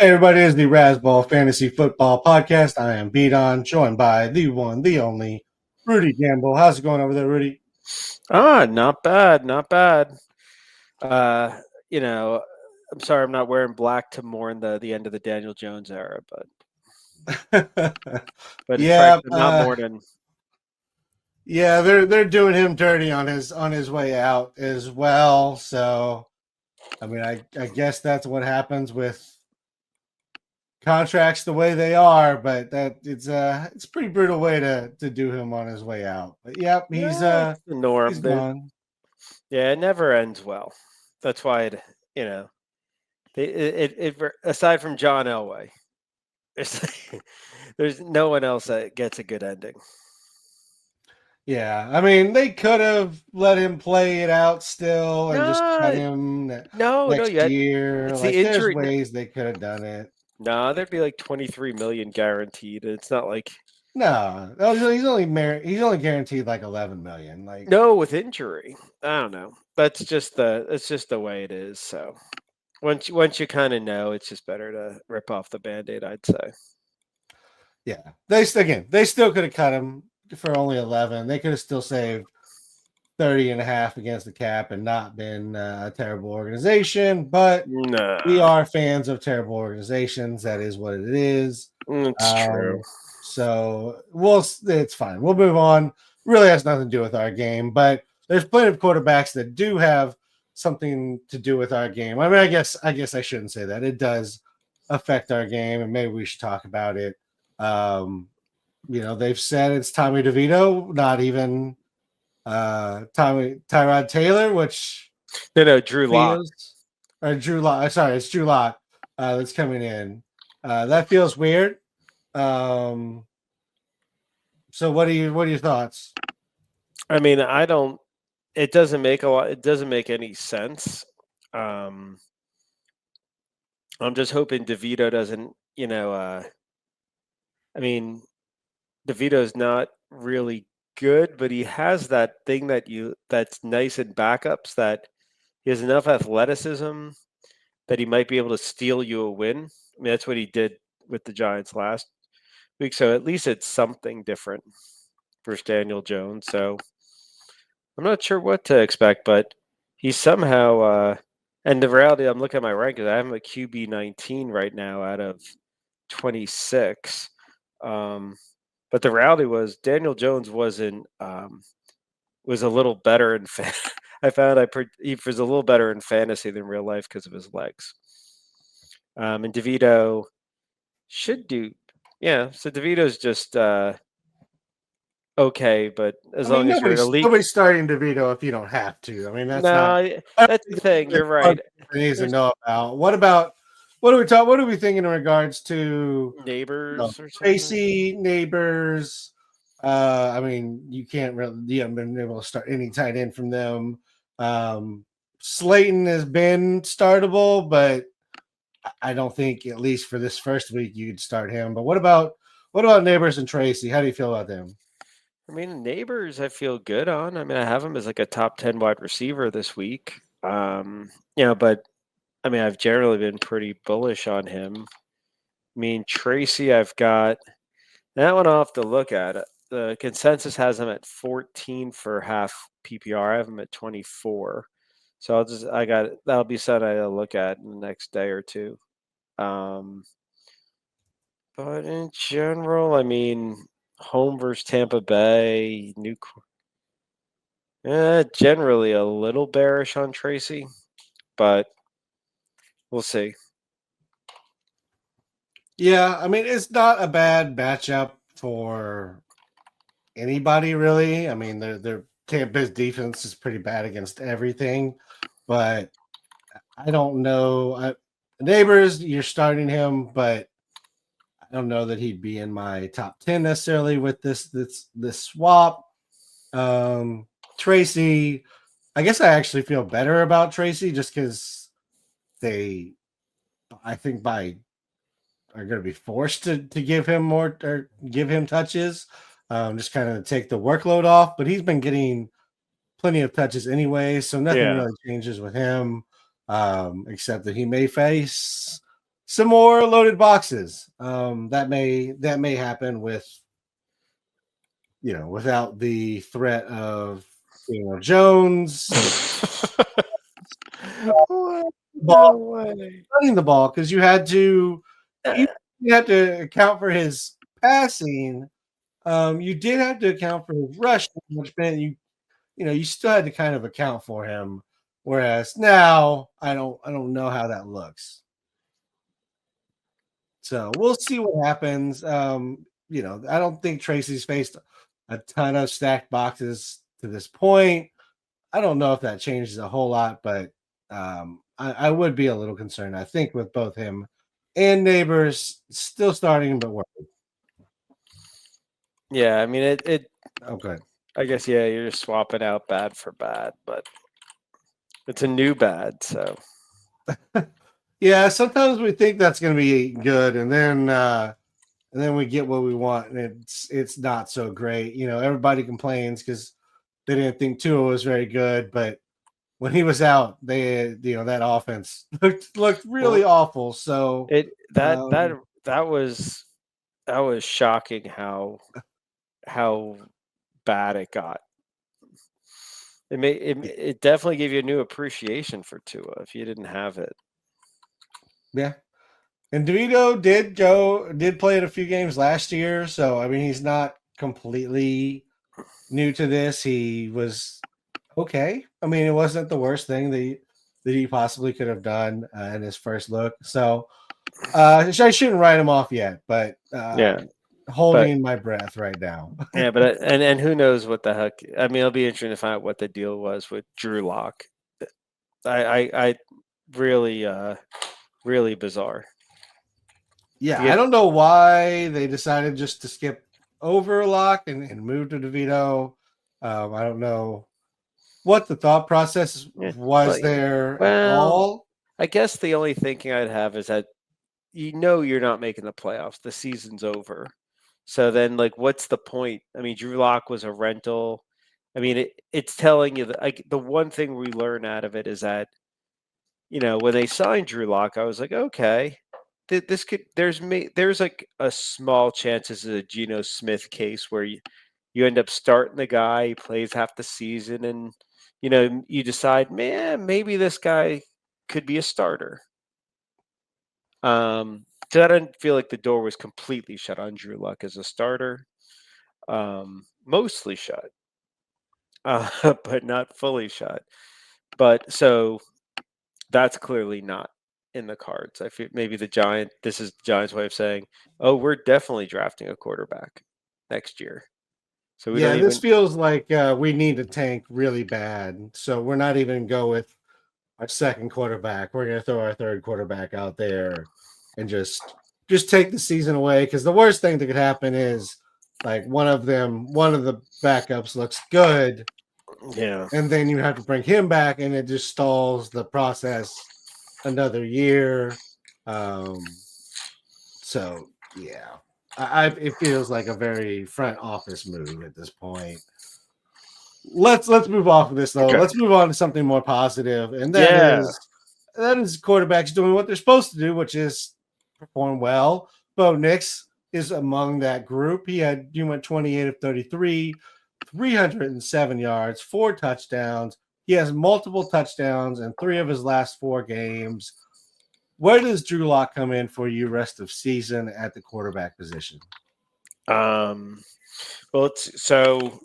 Hey everybody, it's the Razzball Fantasy Football Podcast. I am Beat joined by the one, the only, Rudy Gamble. How's it going over there, Rudy? Not bad, not bad. Uh, I'm sorry I'm not wearing black to mourn the end of the Daniel Jones era, but in fact yeah, I'm not mourning. yeah, they're doing him dirty on his way out as well. So, I mean, I guess that's what happens with contracts the way they are. But it's a pretty brutal way to do him on his way out. But yep, It's the norm. he's gone. Yeah, it never ends well. That's why aside from John Elway, there's there's no one else that gets a good ending. Yeah, I mean, they could have let him play it out still and just cut him next year. It's the Like, there's injury. ways they could have done it. No, there'd be like 23 million guaranteed. It's not like No, he's only guaranteed like 11 million. Like, no with injury. I don't know. It's just the way it is. So once you kind of know, it's just better to rip off the Band-Aid, I'd say. yeah, they still could have cut him for only 11. They could have still saved 30 and a half against the cap and not been a terrible organization. But we are fans of terrible organizations. That is what it is. It's true. So it's fine. We'll move on. Really has nothing to do with our game, but there's plenty of quarterbacks that do have something to do with our game. I mean, I guess I shouldn't say that. It does affect our game, and maybe we should talk about it. They've said it's Tommy DeVito, not even Tyrod Taylor, which Drew Lock. Drew Lock. Sorry, it's Drew Lock that's coming in. That feels weird. So what are your thoughts? I mean, it doesn't make any sense. I'm just hoping DeVito doesn't, I mean, DeVito's not really good, but he has that thing that's nice in backups, that he has enough athleticism that he might be able to steal you a win. I mean, that's what he did with the Giants last week. So at least it's something different versus Daniel Jones. So I'm not sure what to expect, but he somehow and the reality, I'm looking at my rankings. I have him at QB 19 right now out of 26. But the reality was Daniel Jones was a little better in I found he was a little better in fantasy than real life because of his legs. And DeVito should do, yeah. So DeVito's just okay, but as long as you're elite, nobody's starting DeVito if you don't have to. I mean, that's the thing. You're right. Needs to know about. What are we thinking in regards to neighbors or Tracy, neighbors? I mean, you haven't been able to start any tight end from them. Slayton has been startable, but I don't think, at least for this first week, you'd start him. But what about neighbors and Tracy? How do you feel about them? I mean, neighbors, I feel good on. I mean, I have him as like a top 10 wide receiver this week. But I mean, I've generally been pretty bullish on him. I mean, Tracy, I've got that one. I'll have to look at it. The consensus has him at 14 for half PPR. I have him at 24. So that'll be something I'll look at in the next day or two. But in general, I mean, home versus Tampa Bay, generally a little bearish on Tracy, but we'll see. Yeah, I mean, it's not a bad matchup for anybody, really. I mean, their Tampa's defense is pretty bad against everything, but I don't know. Neighbors, you're starting him, but I don't know that he'd be in my top 10 necessarily with this swap. Tracy, I guess I actually feel better about Tracy just because I think are going to be forced to give him more or give him touches, just kind of take the workload off. But he's been getting plenty of touches anyway, so nothing really changes with him, except that he may face some more loaded boxes. That may happen with without the threat of Jones No ball way. running the ball because you had to account for his passing. You did have to account for his rushing, which meant you still had to kind of account for him. Whereas now I don't know how that looks. So we'll see what happens. I don't think Tracy's faced a ton of stacked boxes to this point. I don't know if that changes a whole lot, but I would be a little concerned. I think with both him and Neighbors still starting, but working. Yeah, I mean it. Okay. I guess you're just swapping out bad for bad, but it's a new bad. So Yeah, sometimes we think that's going to be good, and then we get what we want, and it's not so great. Everybody complains because they didn't think Tua was very good, but when he was out, that offense looked really awful. So it that that um, that was that was shocking how bad it got. It definitely gave you a new appreciation for Tua if you didn't have it. yeah. And DeVito did play in a few games last year, so I mean he's not completely new to this. He was okay. I mean, it wasn't the worst thing that he possibly could have done in his first look. So I shouldn't write him off yet, but Yeah, but holding my breath right now. and who knows what the heck? I mean, it'll be interesting to find out what the deal was with Drew Lock. I really really bizarre. Yeah, To I get don't know why they decided just to skip over Locke and move to DeVito. I don't know what the thought process yeah, was there at well, all. I guess the only thinking I'd have is that you're not making the playoffs. The season's over. So then, like, what's the point? I mean, Drew Lock was a rental. I mean, it's telling you that the one thing we learn out of it is that when they signed Drew Lock, I was like, okay, this could there's like a small chance this is a Geno Smith case where you end up starting the guy, he plays half the season, and you decide, man, maybe this guy could be a starter. So I didn't feel like the door was completely shut on Drew Luck as a starter. Mostly shut, but not fully shut. But so that's clearly not in the cards. I feel maybe this is the Giants' way of saying, oh, we're definitely drafting a quarterback next year. So we don't Yeah, this even. feels like we need to tank really bad. So we're not even go with our second quarterback. We're going to throw our third quarterback out there and just take the season away. Because the worst thing that could happen is like one of the backups looks good, Yeah. and then you have to bring him back, and it just stalls the process another year. Um, so yeah, it feels like a very front office move at this point. Let's move off of this though. Okay. Let's move on to something more positive, and Yeah. that is quarterbacks doing what they're supposed to do, which is perform well. Bo Nix is among that group. He went 28 of 33, 307 yards, 4 touchdowns. He has multiple touchdowns in 3 of his last 4 games. Where does Drew Lock come in for you rest of season at the quarterback position? Well, it's so.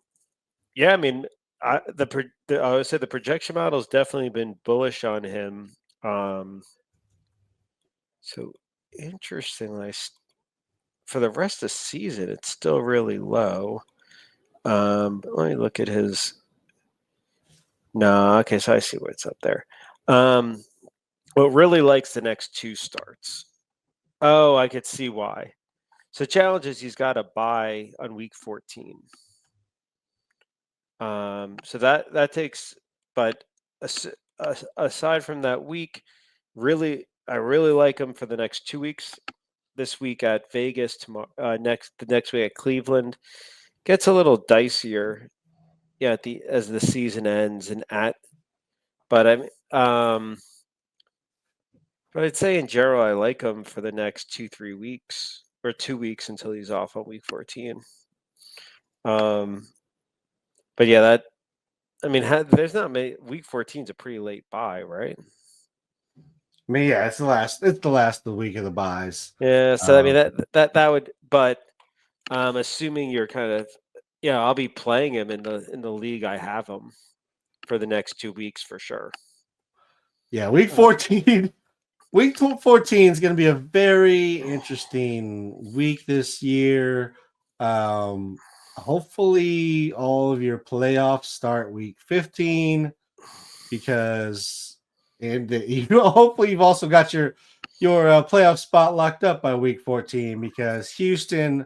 Yeah, I mean, I would say the projection model has definitely been bullish on him. So interestingly, for the rest of the season, it's still really low. But let me look at his. No, okay, so I see what's up there. What really likes the next 2 starts. Oh, I could see why. So challenge is he's got a bye on week 14. So that takes, but aside from that week, I really like him for the next 2 weeks. This week at Vegas, tomorrow, the next week at Cleveland, gets a little dicier. Yeah, as the season ends but I But I'd say in general, I like him for the next 2-3 weeks or 2 weeks until he's off on week 14. Um, but yeah, that I mean, there's not many. Week 14 is a pretty late bye, right? I mean, yeah, it's the last. It's the last of the week of the buys. Yeah. So I mean that would, but assuming you're kind of, yeah, I'll be playing him in the league. I have him for the next 2 weeks for sure. Yeah, week 14. Week 14 is going to be a very interesting week this year. Hopefully, all of your playoffs start week 15 because, and hopefully you've also got your playoff spot locked up by week 14 because Houston,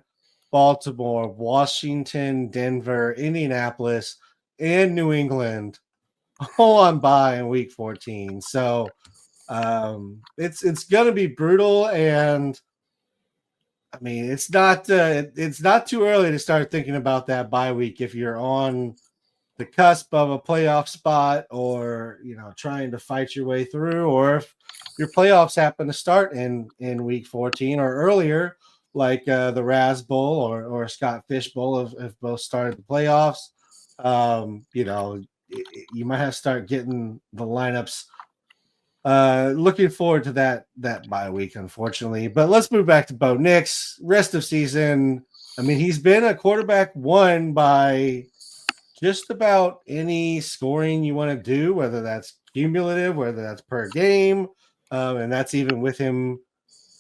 Baltimore, Washington, Denver, Indianapolis, and New England all on bye in week 14. So it's gonna be brutal, and I mean it's not too early to start thinking about that bye week if you're on the cusp of a playoff spot, or trying to fight your way through, or if your playoffs happen to start in week 14 or earlier, like the Raz Bowl or Scott Fish Bowl have both started the playoffs. You might have to start getting the lineups. Looking forward to that bye week, unfortunately. But let's move back to Bo Nix. Rest of season, I mean, he's been a quarterback one by just about any scoring you want to do, whether that's cumulative, whether that's per game, and that's even with him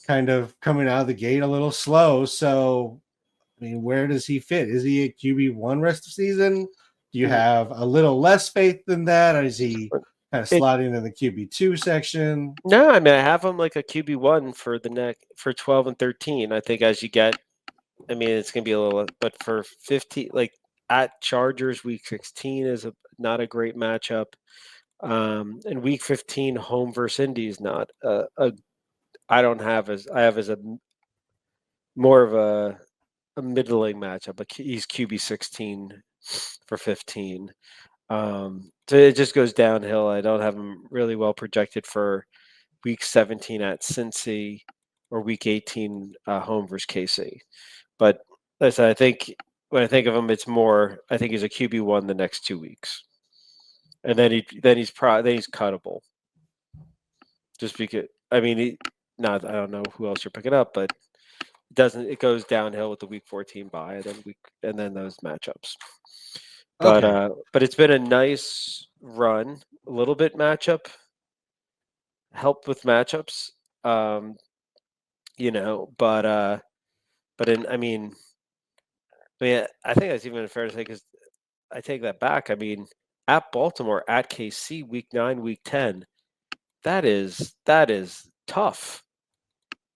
kind of coming out of the gate a little slow. So, I mean, where does he fit? Is he a QB1 rest of season? Do you have a little less faith than that, or is he kind of sliding in the QB2 section? No, I mean I have him like a QB1 for the next for 12 and 13. I think as you get, I mean it's gonna be a little, but for 15, like at Chargers week 16 is not a great matchup. And week 15 home versus Indy is not I have as a more of a middling matchup. But he's QB 16 for 15. So it just goes downhill. I don't have him really well projected for week 17 at Cincy or week 18 home versus KC. But listen, I think when I think of him, it's more. I think he's a QB1 the next 2 weeks, and then he's cuttable. Just because I mean, I don't know who else you're picking up, but it goes downhill with the week 14 bye, and then those matchups. But Okay. But it's been a nice run. A little bit matchup help with matchups. But I mean, I think that's even fair to say because I take that back. I mean, at Baltimore, at KC, week 9, week 10, that is tough.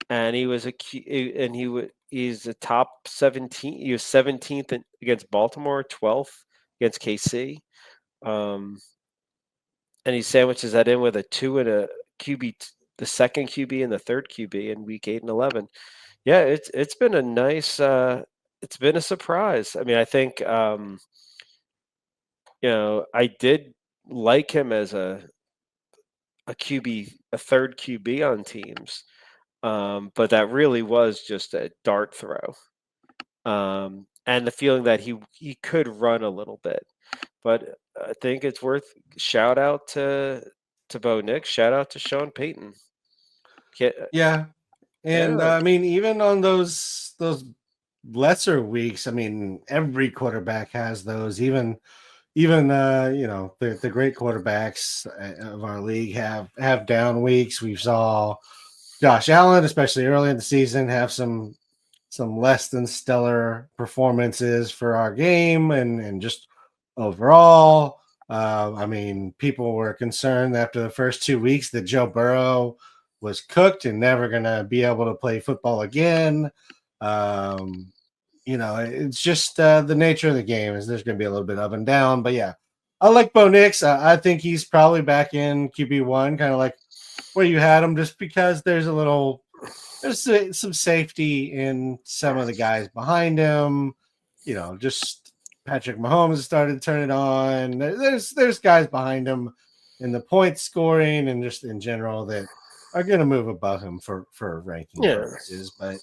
And he's a top 17. He was 17th against Baltimore, 12th against KC. And he sandwiches that in with a 2 and a QB, the second QB and the third QB in week 8 and 11. Yeah, it's been a nice. It's been a surprise. I mean, I think I did like him as a QB, a third QB on teams, but that really was just a dart throw, and the feeling that he could run a little bit. But I think it's worth shout out to Bo Nix, shout out to Sean Payton. Yeah. And I mean, even on those lesser weeks, I mean, every quarterback has those. Even the great quarterbacks of our league have down weeks. We saw Josh Allen, especially early in the season, have some less than stellar performances for our game and just overall. I mean, people were concerned after the first 2 weeks that Joe Burrow was cooked and never going to be able to play football again. It's just the nature of the game is there's going to be a little bit up and down. But yeah, I like Bo Nix. I think he's probably back in QB1, kind of like where you had him, just because there's some safety in some of the guys behind him. Just Patrick Mahomes started to turn it on. There's guys behind him in the point scoring and just in general that are going to move above him for ranking Yeah. purposes. But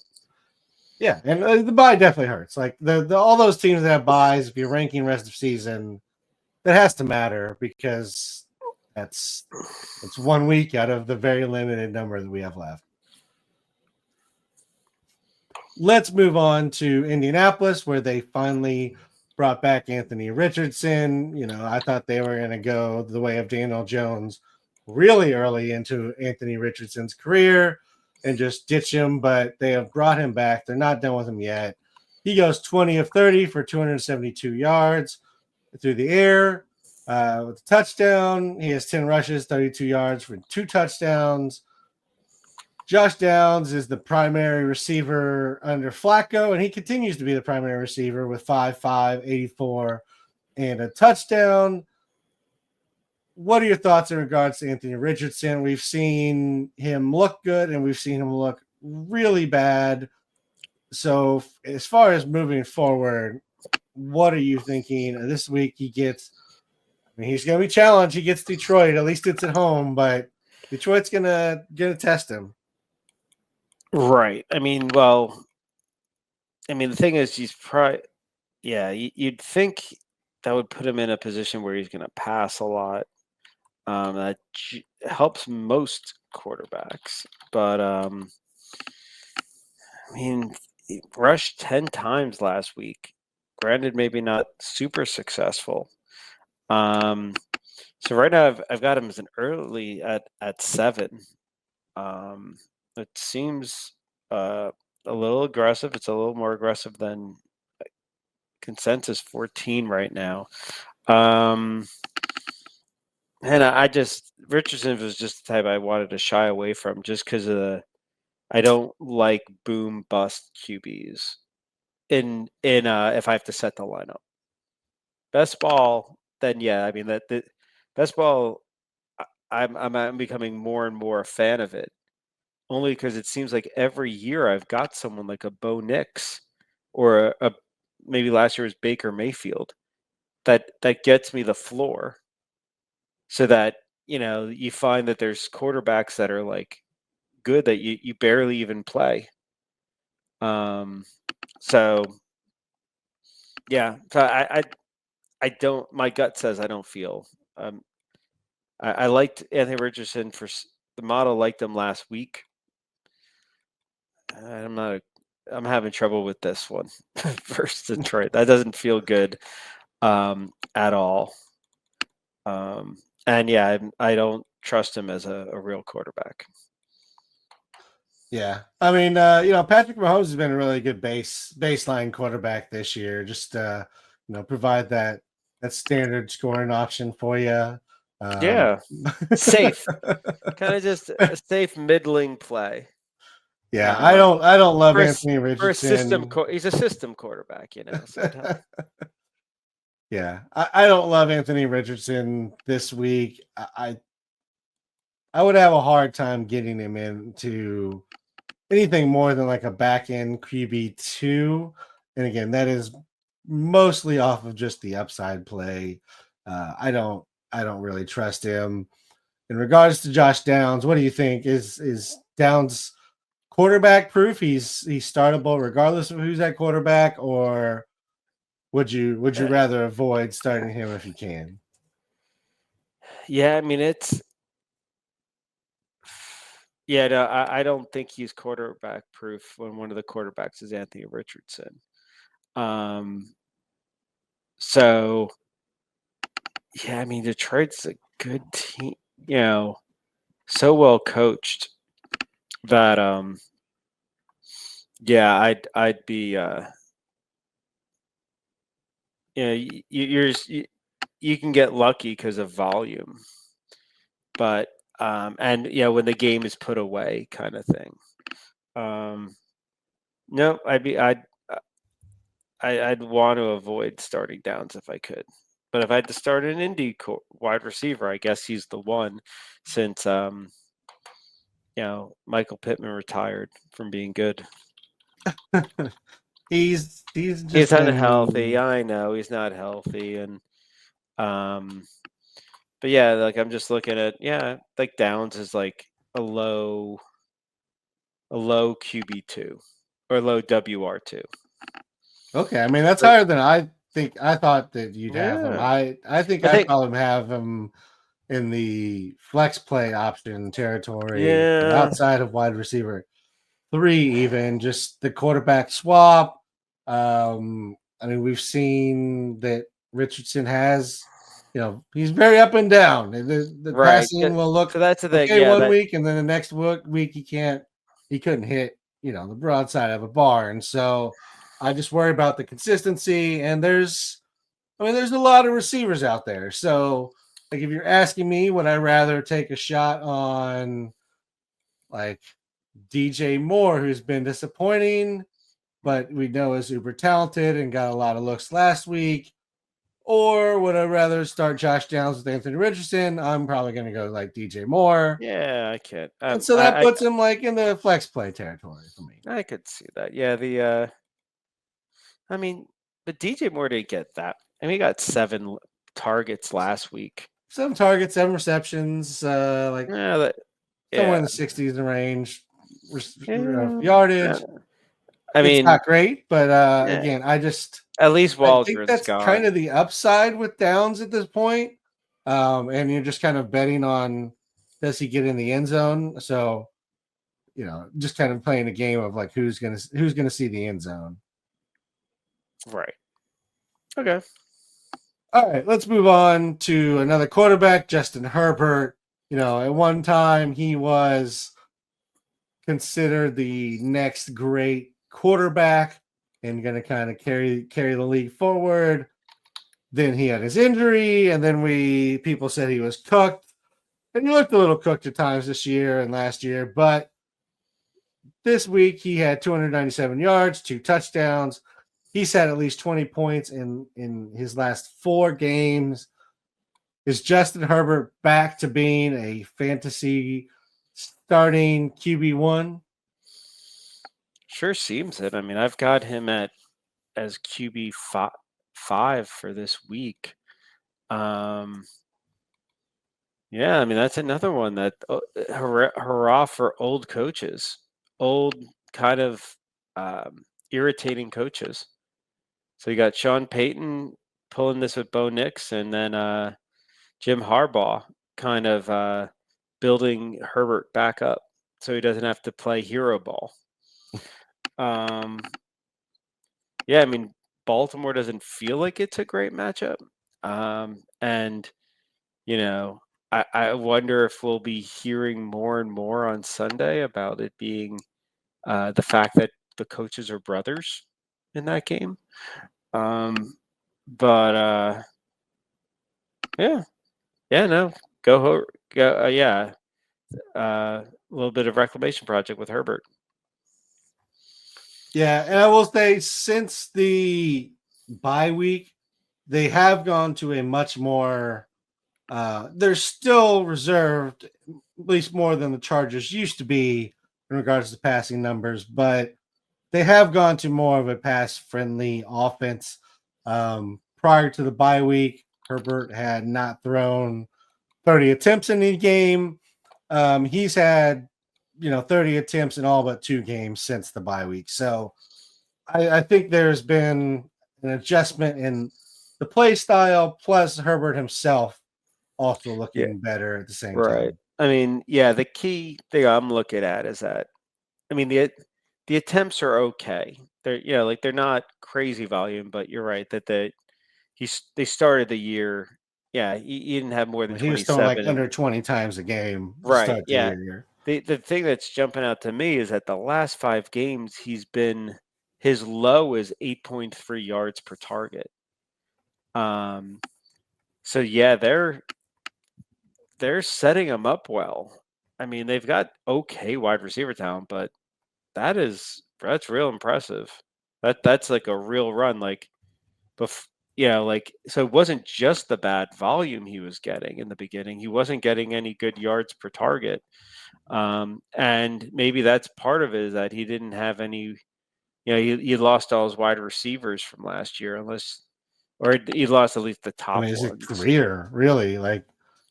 yeah, and the bye definitely hurts. Like the all those teams that have buys, if you're ranking rest of season, that has to matter because that's 1 week out of the very limited number that we have left. Let's move on to Indianapolis, where they finally brought back Anthony Richardson. You know, I thought they were going to go the way of Daniel Jones really early into Anthony Richardson's career and just ditch him, but they have brought him back. They're not done with him yet. He goes 20 of 30 for 272 yards through the air with a touchdown. He has 10 rushes, 32 yards for 2 touchdowns. Josh Downs is the primary receiver under Flacco, and he continues to be the primary receiver with 5'5", 84, and a touchdown. What are your thoughts in regards to Anthony Richardson? We've seen him look good, and we've seen him look really bad. So as far as moving forward, what are you thinking? This week he gets – I mean, he's going to be challenged. He gets Detroit. At least it's at home, but Detroit's going to test him. Right. I mean, the thing is, he's probably, you'd think that would put him in a position where he's going to pass a lot. That helps most quarterbacks. But, he rushed 10 times last week. Granted, maybe not super successful. So right now I've got him as an early at 7. It seems a little aggressive. It's a little more aggressive than consensus 14 right now. And Richardson was just the type I wanted to shy away from just because of I don't like boom bust QBs in if I have to set the lineup. Best ball, then yeah, I mean the best ball. I'm becoming more and more a fan of it. Only because it seems like every year I've got someone like a Bo Nix or a maybe last year was Baker Mayfield that gets me the floor so that, you find that there's quarterbacks that are like good that you barely even play. So yeah, so I don't, my gut says I don't feel, I liked Anthony Richardson the model liked him last week. I'm having trouble with this one versus Detroit. That doesn't feel good at all. And yeah, I don't trust him as a real quarterback. Yeah, I mean, Patrick Mahomes has been a really good baseline quarterback this year. Just provide that standard scoring option for you. Yeah, safe, kind of just a safe middling play. Yeah, I don't love Anthony Richardson. For a system, he's a system quarterback, So yeah, I don't love Anthony Richardson this week. I would have a hard time getting him into anything more than like a back end QB2. And again, that is mostly off of just the upside play. I don't really trust him. In regards to Josh Downs, what do you think? Is Downs quarterback proof? He's startable regardless of who's at quarterback, or would you rather avoid starting him if you can? Yeah, I mean no, I don't think he's quarterback proof when one of the quarterbacks is Anthony Richardson. So yeah, I mean Detroit's a good team, so well coached that yeah, I'd be you can get lucky because of volume, but and when the game is put away kind of thing. No, I'd want to avoid starting Downs if I could. But if I had to start an Indy wide receiver, I guess he's the one since Michael Pittman retired from being good. He's unhealthy. I know he's not healthy, and but yeah, like I'm just looking at like Downs is like a low QB2 or low WR2. Okay, I mean that's But higher than I thought that you'd have him. yeah, I think I I'd think probably have him in the flex play option territory, yeah, outside of wide receiver 3, even just the quarterback swap. I mean, we've seen that Richardson has, he's very up and down. And the right. passing will look So that's the thing. okay Yeah, one that week, and then the next week he couldn't hit, the broadside of a bar. And so I just worry about the consistency. And there's a lot of receivers out there. So, like, if you're asking me, would I rather take a shot on like DJ Moore, who's been disappointing, but we know is uber talented and got a lot of looks last week? Or would I rather start Josh Downs with Anthony Richardson? I'm probably going to go like DJ Moore. yeah, I can't. And so that puts him like in the flex play territory for me. I could see that. Yeah, I mean, but DJ Moore didn't get that. I mean, he got 7 targets last week. 7 targets, 7 receptions, like Yeah, that somewhere in yeah. the 60s in range. Yeah. Yardage. I It's mean, not great, but yeah, again, at least I think Waldron's that's kind gone. of the upside with Downs at this point. And you're just kind of betting on, does he get in the end zone? So, just kind of playing a game of like who's gonna see the end zone. Right. Okay. All right, let's move on to another quarterback, Justin Herbert. At one time he was considered the next great quarterback and going to kind of carry the league forward. Then he had his injury, and then people said he was cooked, and he looked a little cooked at times this year and last year. But this week he had 297 yards, 2 touchdowns. He's had at least 20 points in his last 4 games. Is Justin Herbert back to being a fantasy starting QB1? Sure seems it. I mean, I've got him as QB5 for this week. Yeah, I mean that's another one that hurrah for old coaches, old kind of irritating coaches. So you got Sean Payton pulling this with Bo Nix, and then Jim Harbaugh kind of building Herbert back up so he doesn't have to play hero ball. Yeah, I mean Baltimore doesn't feel like it's a great matchup, and I wonder if we'll be hearing more and more on Sunday about it being the fact that the coaches are brothers in that game. But yeah, no, go, yeah, a little bit of reclamation project with Herbert. Yeah, and I will say since the bye week, they have gone to a much more. They're still reserved, at least more than the Chargers used to be in regards to passing numbers, but they have gone to more of a pass-friendly offense. Prior to the bye week, Herbert had not thrown 30 attempts in the game. He's had 30 attempts in all but 2 games since the bye week. So I think there's been an adjustment in the play style, plus Herbert himself also Yeah, looking better at the same right. time. I mean, yeah, the key thing I'm looking at is that, I mean, the attempts are okay. They're like they're not crazy volume, but you're right that they started the year. Yeah, he didn't have more than He was throwing like 27. under 20 times a game to Right. start the Yeah. year. The thing that's jumping out to me is that the last 5 games his low is 8.3 yards per target. So yeah, they're setting him up well. I mean, they've got okay wide receiver talent, but that's real impressive. That's like a real run. Like, like so it wasn't just the bad volume he was getting in the beginning. He wasn't getting any good yards per target. And maybe that's part of it, is that he didn't have any, he lost all his wide receivers from last year, or he lost at least the I top mean, his ones. career, really, like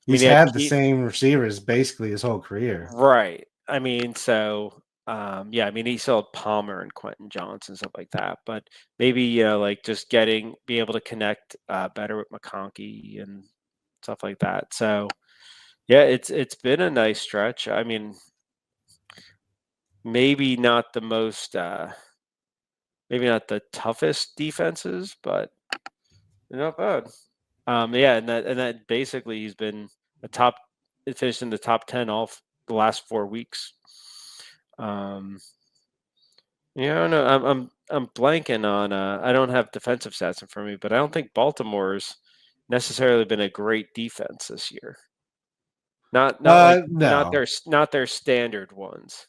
He's had the same receivers basically his whole career. Right. I mean, so yeah, I mean, he still had Palmer and Quentin Johnson, stuff like that. But maybe like just be able to connect better with McConkey and stuff like that. So yeah, it's been a nice stretch. I mean, maybe not the most, maybe not the toughest defenses, but they're not bad. Yeah, and that basically he's been finished in the top 10 the last 4 weeks. Yeah, I don't know. I'm blanking on. I don't have defensive stats in front of me, but I don't think Baltimore's necessarily been a great defense this year. Not No, not their standard ones.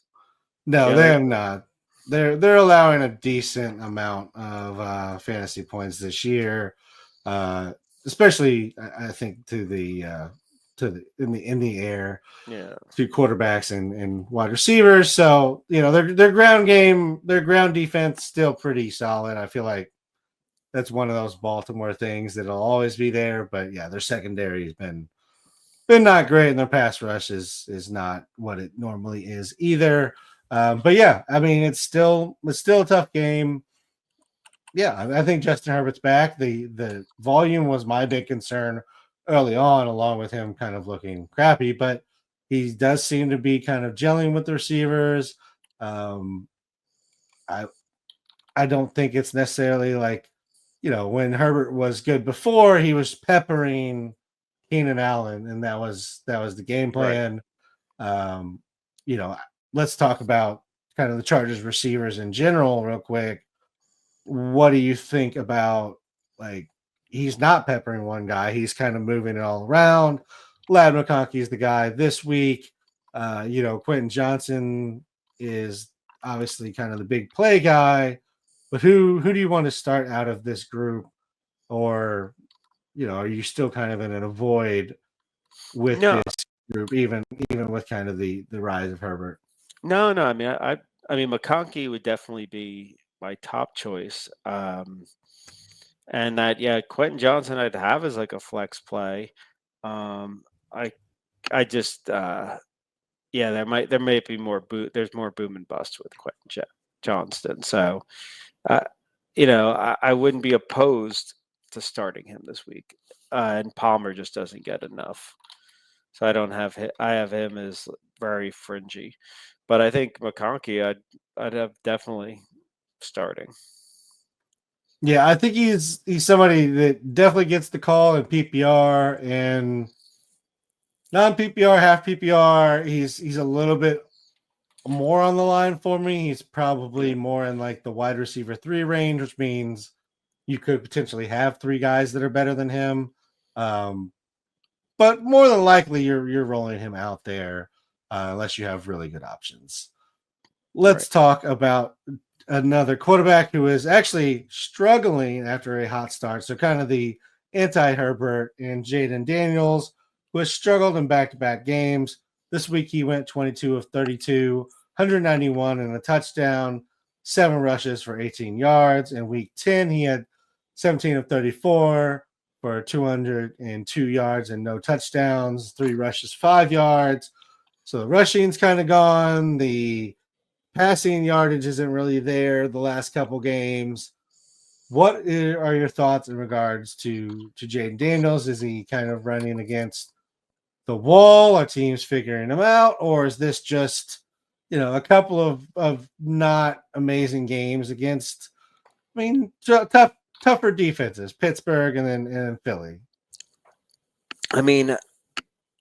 no, Yeah, they're not. They're allowing a decent amount of fantasy points this year, especially I think to the in the air. yeah, To quarterbacks and wide receivers. So, their ground game, their ground defense still pretty solid. I feel like that's one of those Baltimore things that'll always be there. But yeah, their secondary has been not great, and their pass rush is not what it normally is either. But yeah, I mean it's still a tough game. Yeah, I think Justin Herbert's back. The volume was my big concern early on, along with him kind of looking crappy, but he does seem to be kind of gelling with the receivers. Um, I I don't think it's necessarily like, when Herbert was good before, he was peppering Keenan Allen, and that was the game right. plan. Um, you know, let's talk about kind of the Chargers receivers in general, real quick. What do you think about, like, he's not peppering one guy, he's kind of moving it all around. Lad McConkey's the guy this week. Quentin Johnson is obviously kind of the big play guy, but who do you want to start out of this group? Or, are you still kind of in an avoid with No, this group, even with kind of the rise of Herbert? no. I mean, I mean, McConkey would definitely be my top choice. And that, yeah, Quentin Johnson I'd have as like a flex play. Um, I I just yeah, there may be there's more boom and bust with Quentin Johnston. So uh, I wouldn't be opposed to starting him this week. And Palmer just doesn't get enough. So I have him as very fringy. But I think McConkey I'd have definitely starting. Yeah, I think he's somebody that definitely gets the call in PPR and non PPR, half PPR. He's a little bit more on the line for me. He's probably Yeah. more in like the wide receiver 3 range, which means you could potentially have 3 guys that are better than him. Um, but more than likely, you're rolling him out there unless you have really good options. Right. Let's talk about another quarterback who is actually struggling after a hot start. So kind of the anti-Herbert and Jayden Daniels, who has struggled in back-to-back games. This week he went 22 of 32, 191 and a touchdown, 7 rushes for 18 yards. In week 10, he had 17 of 34 for 202 yards and no touchdowns, 3 rushes, 5 yards. So the rushing's kind of gone. The passing yardage isn't really there the last couple games. What are your thoughts in regards to Jayden Daniels? Is he kind of running against the wall? Are teams figuring him out? Or is this just, a couple of not amazing games against, tougher defenses, Pittsburgh and Philly? I mean,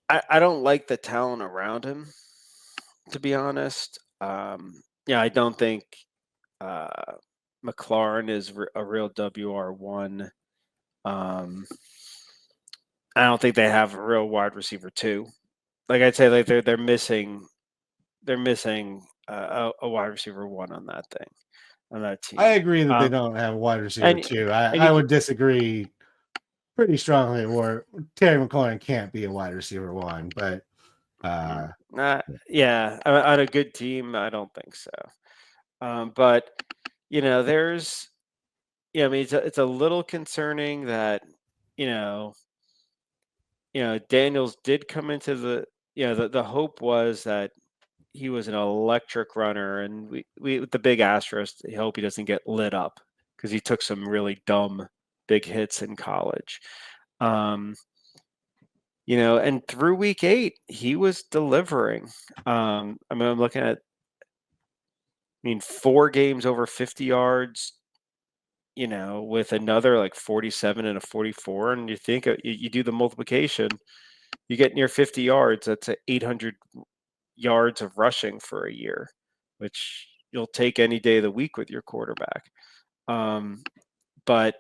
I don't like the talent around him, to be honest. Yeah, I don't think uh, McLaurin is a real WR1. Um, I don't think they have a real wide receiver too. Like I'd say, like they're missing a wide receiver one on that thing on that I team. agree that they don't have a wide receiver And too. and I would disagree pretty strongly where Terry McLaurin can't be a wide receiver 1, but yeah, on a good team, I don't think so. But there's I mean it's a little concerning that you know Daniels did come into the hope was that he was an electric runner, and we with the big asterisk, I hope he doesn't get lit up because he took some really dumb big hits in college. And through week 8, he was delivering. I'm looking at, 4 games over 50 yards, with another like 47 and a 44, and you think you do the multiplication, you get near 50 yards. That's 800 yards of rushing for a year, which you'll take any day of the week with your quarterback. But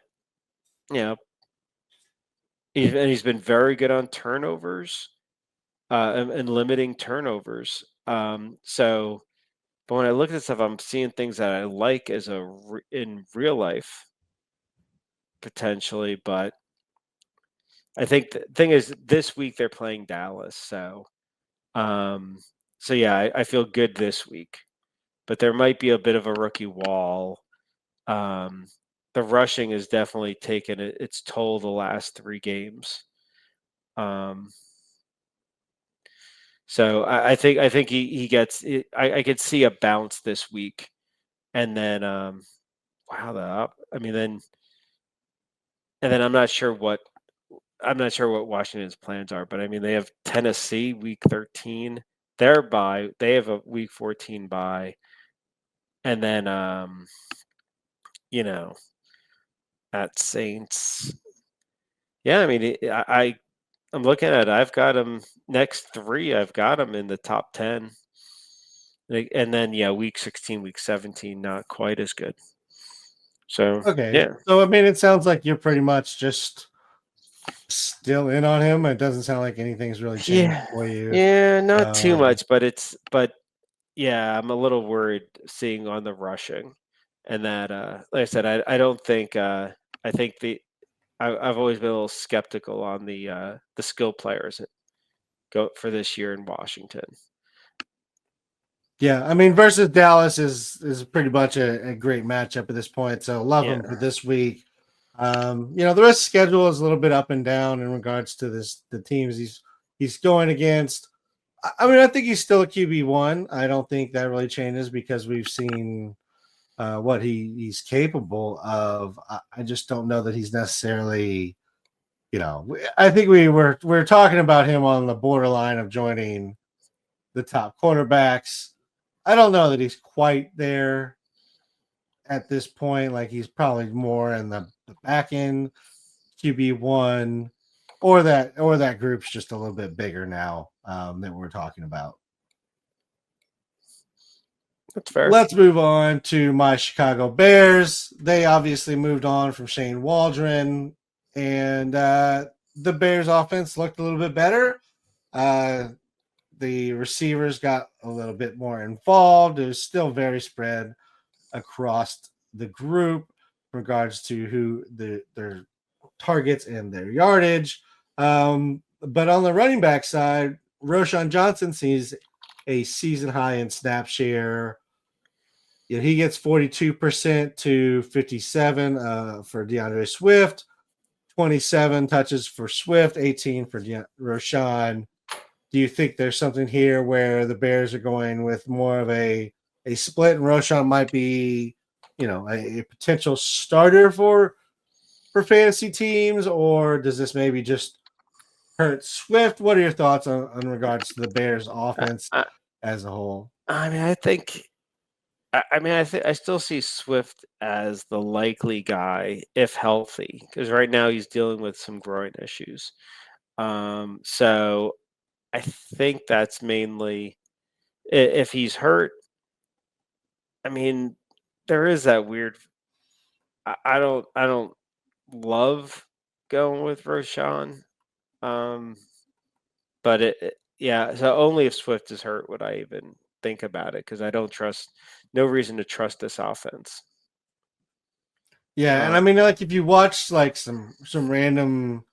he's been very good on turnovers and limiting turnovers. But when I look at this stuff, I'm seeing things that I like in real life potentially. But I think the thing is, this week they're playing Dallas, so yeah, I feel good this week. But there might be a bit of a rookie wall. The rushing has definitely taken its toll the last 3 games. So I think he gets. I could see a bounce this week, and then then I'm not sure what Washington's plans are, but they have Tennessee week 13. They have a week 14 bye, and then at Saints. Yeah, I'm looking at it. I've got them next 3. I've got them in the top 10. And then, week 16, week 17, not quite as good. So, Okay. yeah. So, it sounds like you're pretty much just still in on him. It doesn't sound like anything's really changed for you. Yeah, not too much, but yeah, I'm a little worried seeing on the rushing. And that, like I said, I don't think, I think I've always been a little skeptical on the skill players that go for this year in Washington. Yeah, versus Dallas is pretty much a great matchup at this point. So love him for this week. The rest of the schedule is a little bit up and down in regards to the teams he's going against. I think he's still a QB1. I don't think that really changes because we've seen what he's capable of. I just don't know that he's necessarily, I think we're talking about him on the borderline of joining the top cornerbacks. I don't know that he's quite there at this point. Like, he's probably more in the back end QB1, or that group's just a little bit bigger now that we're talking about. That's fair. Let's move on to my Chicago Bears. They obviously moved on from Shane Waldron, and the Bears offense looked a little bit better. The receivers got a little bit more involved. It was still very spread across the group in regards to who their targets and their yardage. But on the running back side, Roschon Johnson sees a season high in snap share. He gets 42% to 57 for DeAndre Swift, 27 touches for Swift, 18 for Roschon. Do you think there's something here where the Bears are going with more of a split, and Roschon might be, a potential starter for fantasy teams, or does this maybe just hurt Swift? What are your thoughts on regards to the Bears offense as a whole? I still see Swift as the likely guy if healthy, because right now he's dealing with some groin issues. So I think that's mainly if he's hurt. There is that weird. I don't love going with Roschon, but so only if Swift is hurt would I even think about it, because I don't trust. No reason to trust this offense. Yeah, and like, if you watch like some random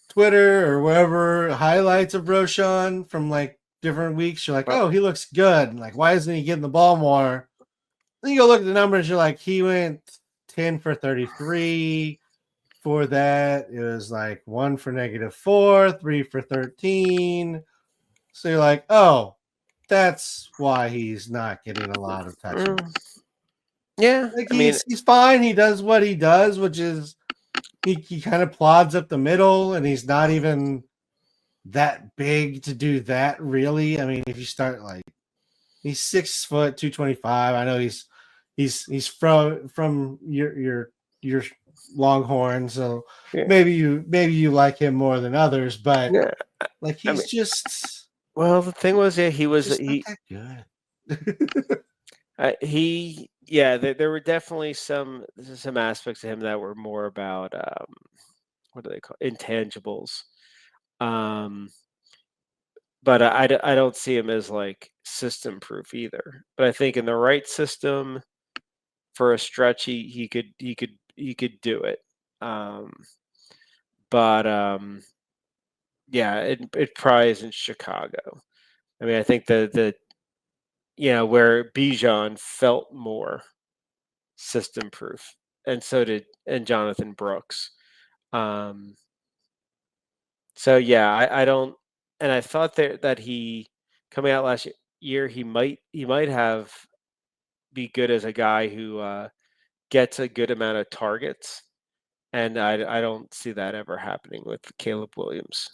Twitter or wherever highlights of Roschon from like different weeks, you're like, oh, he looks good. Like, why isn't he getting the ball more? Then you go look at the numbers, you're like, he went 10 for 33, for that, it was like 1 for -4, 3 for 13. So you're like, oh, that's why he's not getting a lot of touches. Yeah, Like I mean, he's fine. He does what he does, which is he kind of plods up the middle, and he's not even that big to do that. Really, I mean, if you start like he's 6 foot 225. I know he's from your Longhorn, so yeah, maybe you like him more than others, but yeah. like I mean, he's just well, the thing was, yeah, just not that good. yeah, there were definitely some aspects of him that were more about what do they call intangibles. Um, but I don't see him as like system proof either. But I think in the right system for a stretch, he could do it. Um, but yeah, it probably isn't Chicago. I mean, I think the where Bijan felt more system proof, and so did and Jonathan Brooks. Um, so yeah, I don't, and I thought that he coming out last year he might have be good as a guy who gets a good amount of targets, and I don't see that ever happening with Caleb Williams.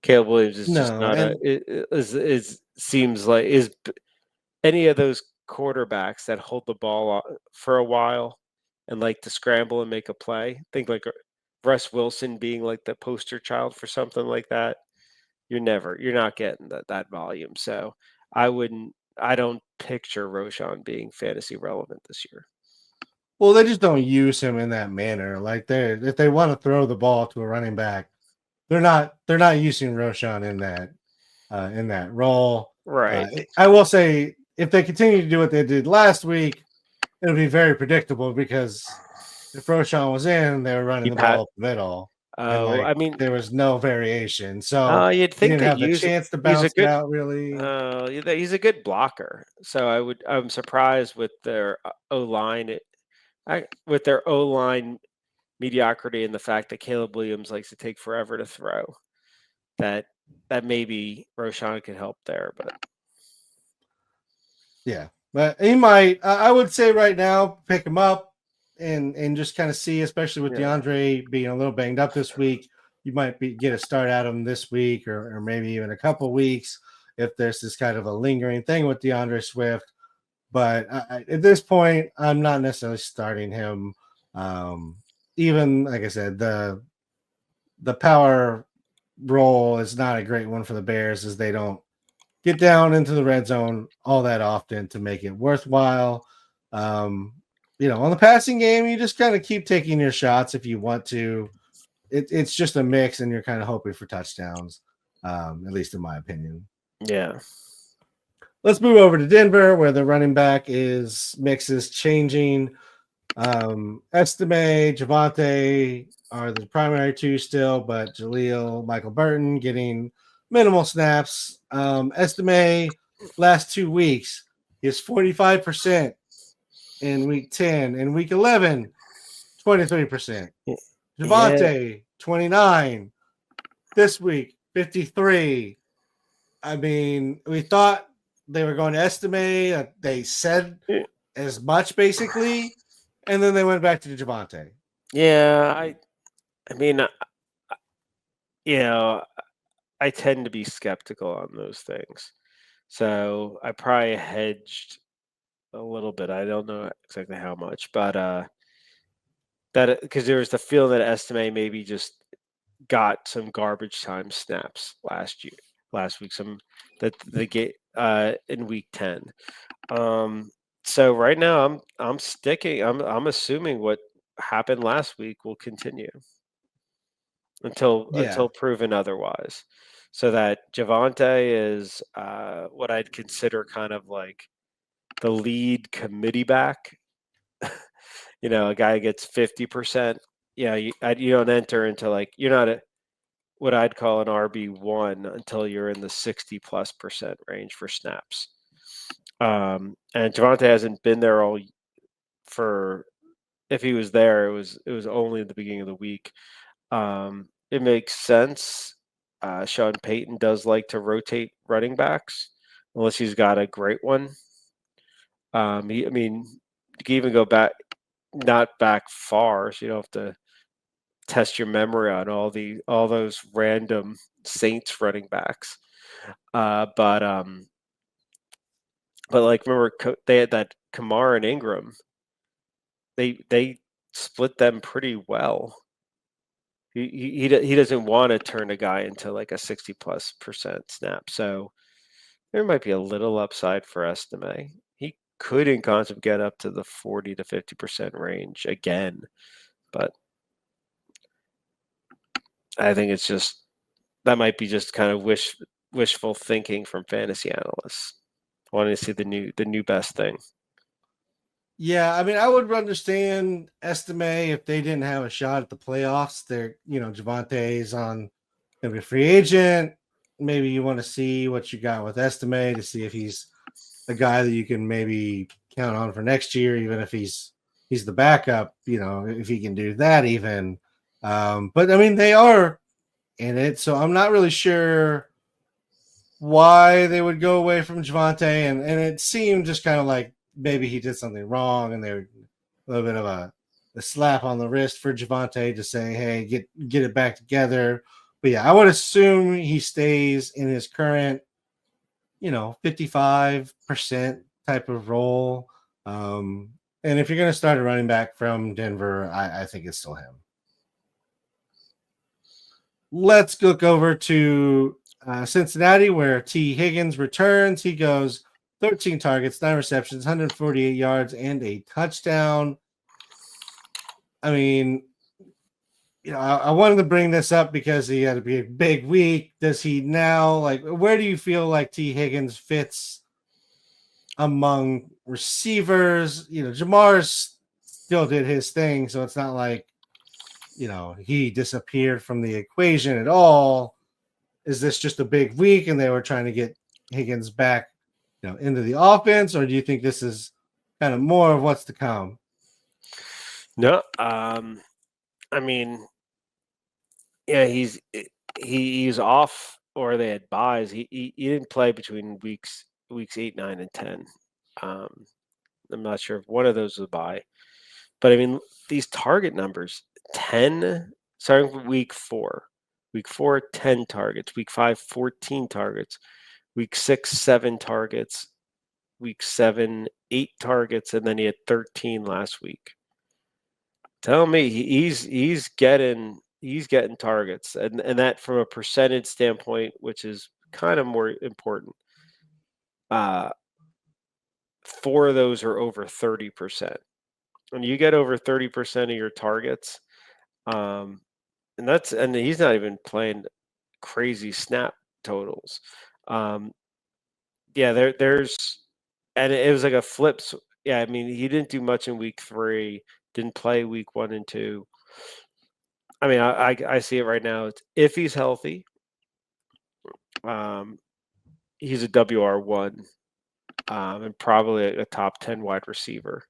Caleb Williams is just No, not a and is seems like is any of those quarterbacks that hold the ball for a while and like to scramble and make a play. Think like Russ Wilson being like the poster child for something like that. You're not getting that volume. So I don't picture Roshan being fantasy relevant this year. well, they just don't use him in that manner. Like they if they want to throw the ball to a running back, they're not using Roshan in that role. Right. I will say if they continue to do what they did last week, it'll be very predictable because if Roshan was in, they were running He the pat ball up the middle, and Oh, like I mean, there was no variation. So you'd he think didn't they have the use chance to he's a bounce it good out really. he's a good blocker. So I'm surprised with their O line. With their O line mediocrity and the fact that Caleb Williams likes to take forever to throw, that that maybe Roshan could help there. But Yeah, but he might. I would say right now, pick him up and just kind of see, especially with yeah, DeAndre being a little banged up this week. You might get a start at him this week or maybe even a couple weeks if there's this kind of a lingering thing with DeAndre Swift. But at this point, I'm not necessarily starting him. Um, Even like I said, the power role is not a great one for the Bears as they don't get down into the red zone all that often to make it worthwhile. Um, on the passing game, you just kind of keep taking your shots if you want to. It's just a mix, and you're kind of hoping for touchdowns, at least in my opinion. yeah, Let's move over to Denver, where the running back mix is changing. Estime, Javante are the primary two still, but Jaleel, Michael Burton getting minimal snaps. Estime last 2 weeks is 45% in week 10. In week 11, 23%. yeah, Javante, 29. This week, 53. I mean, we thought they were going to estimate. They said as much basically, and then they went back to Javante. yeah. I mean, you know, I tend to be skeptical on those things. So I probably hedged a little bit. I don't know exactly how much, but that because there was the feeling that Estime maybe just got some garbage time snaps last week, some that they get in week 10. So right now I'm sticking. I'm assuming what happened last week will continue Yeah. until proven otherwise. So that Javante is what I'd consider kind of like the lead committee back. A guy gets 50%. Yeah, you don't enter into like you're not what I'd call an RB1 until you're in the 60+% range for snaps. And Javante hasn't been there all for if he was there, it was only at the beginning of the week. It makes sense. Sean Payton does like to rotate running backs unless he's got a great one. I mean, you can even go back, not back far, so you don't have to test your memory on all those random Saints running backs. But like remember they had that Kamara and Ingram. They split them pretty well. He doesn't want to turn a guy into like a 60+% snap. So there might be a little upside for Estime. He could in concept get up to the 40 to 50% range again, but I think it's just that might be just kind of wishful thinking from fantasy analysts wanting to see the new best thing. Yeah, I mean, I would understand Estime if they didn't have a shot at the playoffs. They're, Javante's on going to be a free agent. Maybe you want to see what you got with Estime to see if he's a guy that you can maybe count on for next year, even if he's the backup, if he can do that even. But I mean, they are in it, so I'm not really sure why they would go away from Javante, and it seemed just kind of like maybe he did something wrong, and they were a little bit of a slap on the wrist for Javante to say, "Hey, get it back together." But yeah, I would assume he stays in his current, 55% type of role. And if you're going to start a running back from Denver, I think it's still him. Let's look over to Cincinnati, where Tee Higgins returns. He goes 13 targets, 9 receptions, 148 yards, and a touchdown. I mean, I wanted to bring this up because he had a big week. Does he now, where do you feel like Tee Higgins fits among receivers? Jamar still did his thing, so it's not like, he disappeared from the equation at all. Is this just a big week and they were trying to get Higgins back, into the offense, or do you think this is kind of more of what's to come? No, I mean, yeah, he's off, or they had buys. He didn't play between weeks 8, 9, and 10. I'm not sure if one of those was a buy, but I mean these target numbers: 10 starting from week 4. Week 4, 10 targets. Week 5, 14 targets. Week 6, 7 targets. Week 7, 8 targets, and then he had 13 last week. Tell me he's getting targets, and that from a percentage standpoint, which is kind of more important. 4 of those are over 30%. When you get over 30% of your targets, and he's not even playing crazy snap totals. Yeah, there's, and it was like a flip. Yeah, I mean, he didn't do much in week 3, didn't play week 1 and 2. I mean, I see it right now. If he's healthy, he's a WR1, and probably a top 10 wide receiver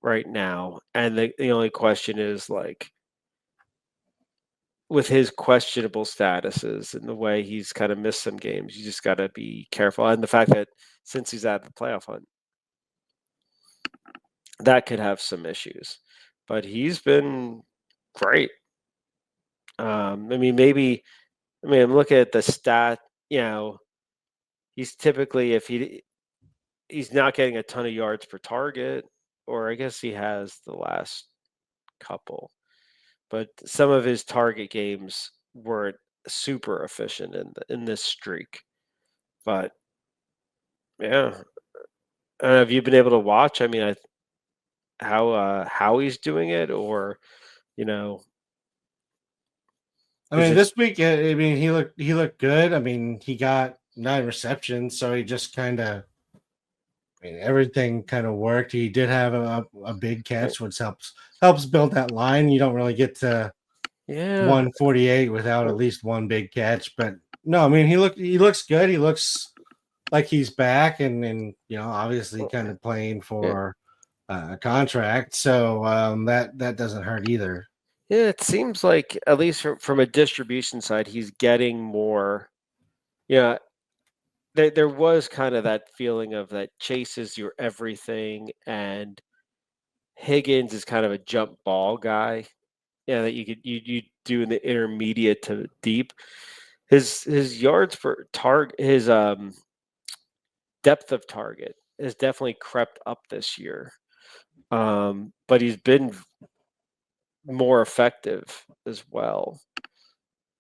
right now. And the only question is, like, with his questionable statuses and the way he's kind of missed some games, you just got to be careful. And the fact that since he's out of the playoff hunt, that could have some issues. But he's been great. I mean, I'm looking at the stat, he's typically, if he's not getting a ton of yards per target, or I guess he has the last couple, but some of his target games weren't super efficient in this streak. But yeah, have you been able to watch? I mean, how he's doing it, or I mean, this week, I mean, he looked good. I mean, he got 9 receptions, so he just kind of, I mean, everything kind of worked. He did have a big catch, which helps build that line. You don't really get to 148 without at least one big catch. But no, I mean, he looks good. He looks like he's back, and obviously kind of playing for contract, so that doesn't hurt either. Yeah, it seems like at least from a distribution side, he's getting more. Yeah, there was kind of that feeling of that Chase is your everything, and Higgins is kind of a jump ball guy. Yeah, that you do in the intermediate to deep. His yards per target, his depth of target has definitely crept up this year. But he's been more effective as well.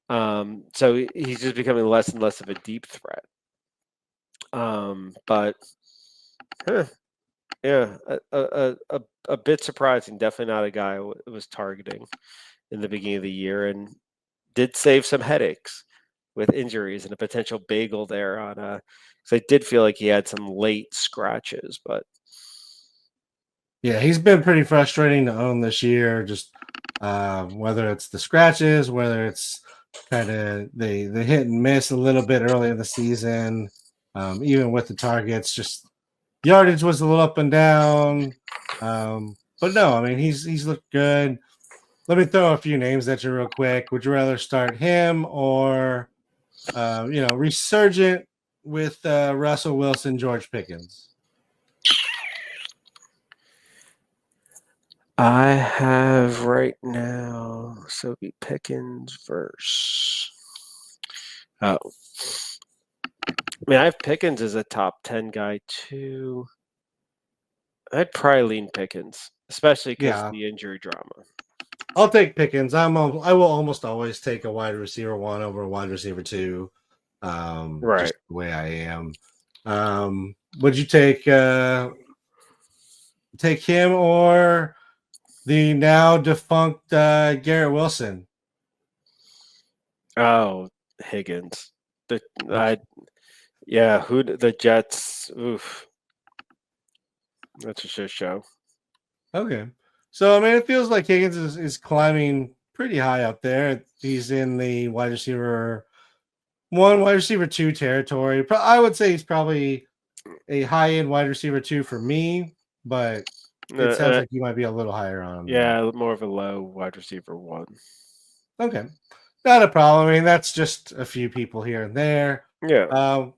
So he's just becoming less and less of a deep threat. But yeah, a bit surprising. Definitely not a guy I was targeting in the beginning of the year, and did save some headaches with injuries and a potential bagel there on because I did feel like he had some late scratches, but Yeah, he's been pretty frustrating to own this year. Just whether it's the scratches, whether it's kind of the hit and miss a little bit early in the season, even with the targets, just yardage was a little up and down. But no, I mean he's looked good. Let me throw a few names at you real quick. Would you rather start him or resurgent with Russell Wilson, George Pickens? I have right now Sophie Pickens versus. Oh, I mean, I have Pickens as a top 10 guy too. I'd probably lean Pickens, especially because Yeah, the injury drama. I'll take Pickens. I will almost always take a wide receiver 1 over a wide receiver 2. Right. Just the way I am. Would you take him or the now defunct Garrett Wilson? Oh, Higgins. The Okay. who the Jets? Oof, that's a shit show. Okay. So I mean, it feels like Higgins is climbing pretty high up there. He's in the wide receiver 1, wide receiver 2 territory. I would say he's probably a high end wide receiver 2 for me, but it sounds like you might be a little higher on him than that. Yeah, more of a low wide receiver 1. Okay. Not a problem. I mean, that's just a few people here and there. Yeah. Um,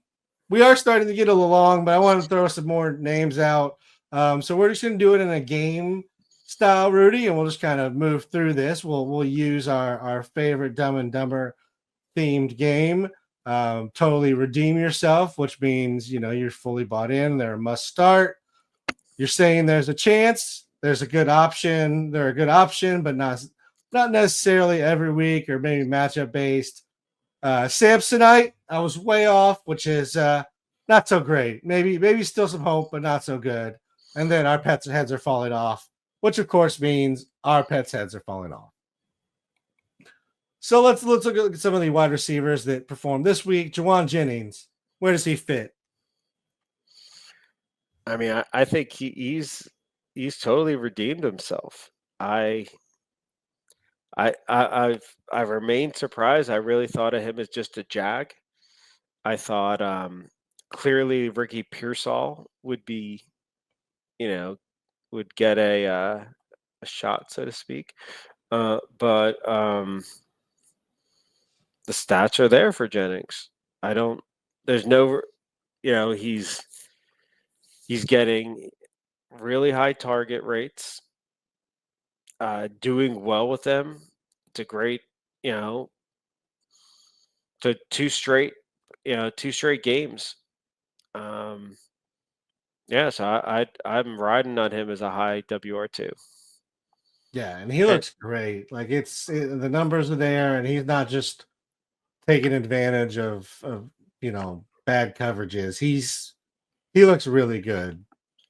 we are starting to get a little long, but I want to throw some more names out. So we're just going to do it in a game style, Rudy, and we'll just kind of move through this. We'll use our favorite Dumb and Dumber themed game. Totally redeem yourself, which means you're fully bought in. They're a must start. You're saying there's a chance, there's a good option, they're a good option, but not necessarily every week or maybe matchup based. Samsonite, I was way off, which is not so great. Maybe still some hope, but not so good. And then our pets' heads are falling off, which of course means our pets' heads are falling off. So let's look at some of the wide receivers that performed this week. Juwan Jennings, where does he fit? I mean, I think he's totally redeemed himself. I've remained surprised. I really thought of him as just a jag. I thought clearly Ricky Pearsall would be, would get a shot, so to speak. But the stats are there for Jennings. I don't. There's no. He's getting really high target rates. Doing well with them. It's a great, to two straight games. Yeah, so I'm riding on him as a high WR2. Yeah, and he looks great. Like the numbers are there, and he's not just taking advantage of bad coverages. He looks really good.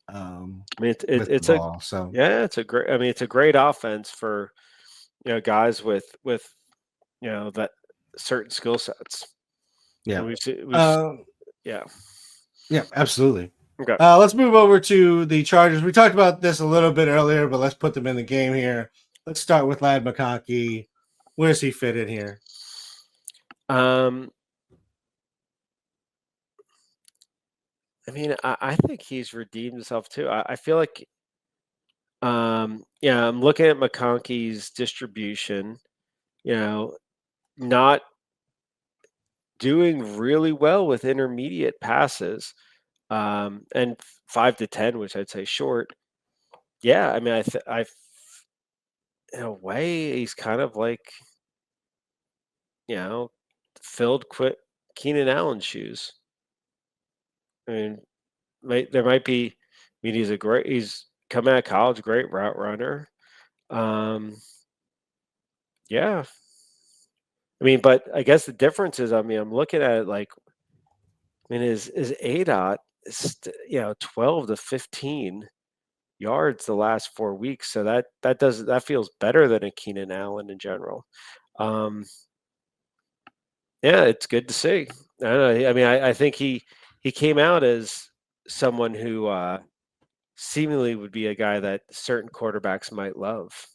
I mean, With the it's a ball. So it's a great. I mean, it's a great offense for guys with that certain skill sets. yeah, And uh, yeah. yeah, absolutely. Okay. Let's move over to the Chargers. We talked about this a little bit earlier, but let's put them in the game here. Let's start with Lad McConkey. Where's he fit in here? I mean, I think he's redeemed himself too. I feel like Yeah, I'm looking at McConkey's distribution. Not doing really well with intermediate passes, and 5 to 10, which I'd say short. Yeah, I mean, in a way, he's kind of like, you know, filled Keenan Allen's shoes. I mean, there might be. I mean, he's coming out of college, great route runner. Um, yeah, I mean, but I guess the difference is, I mean, I'm looking at it like, I mean, his ADOT is 12 to 15 yards the last 4 weeks, so that feels better than a Keenan Allen in general. Yeah, it's good to see. I don't know. I mean, I think he came out as someone who seemingly would be a guy that certain quarterbacks might love.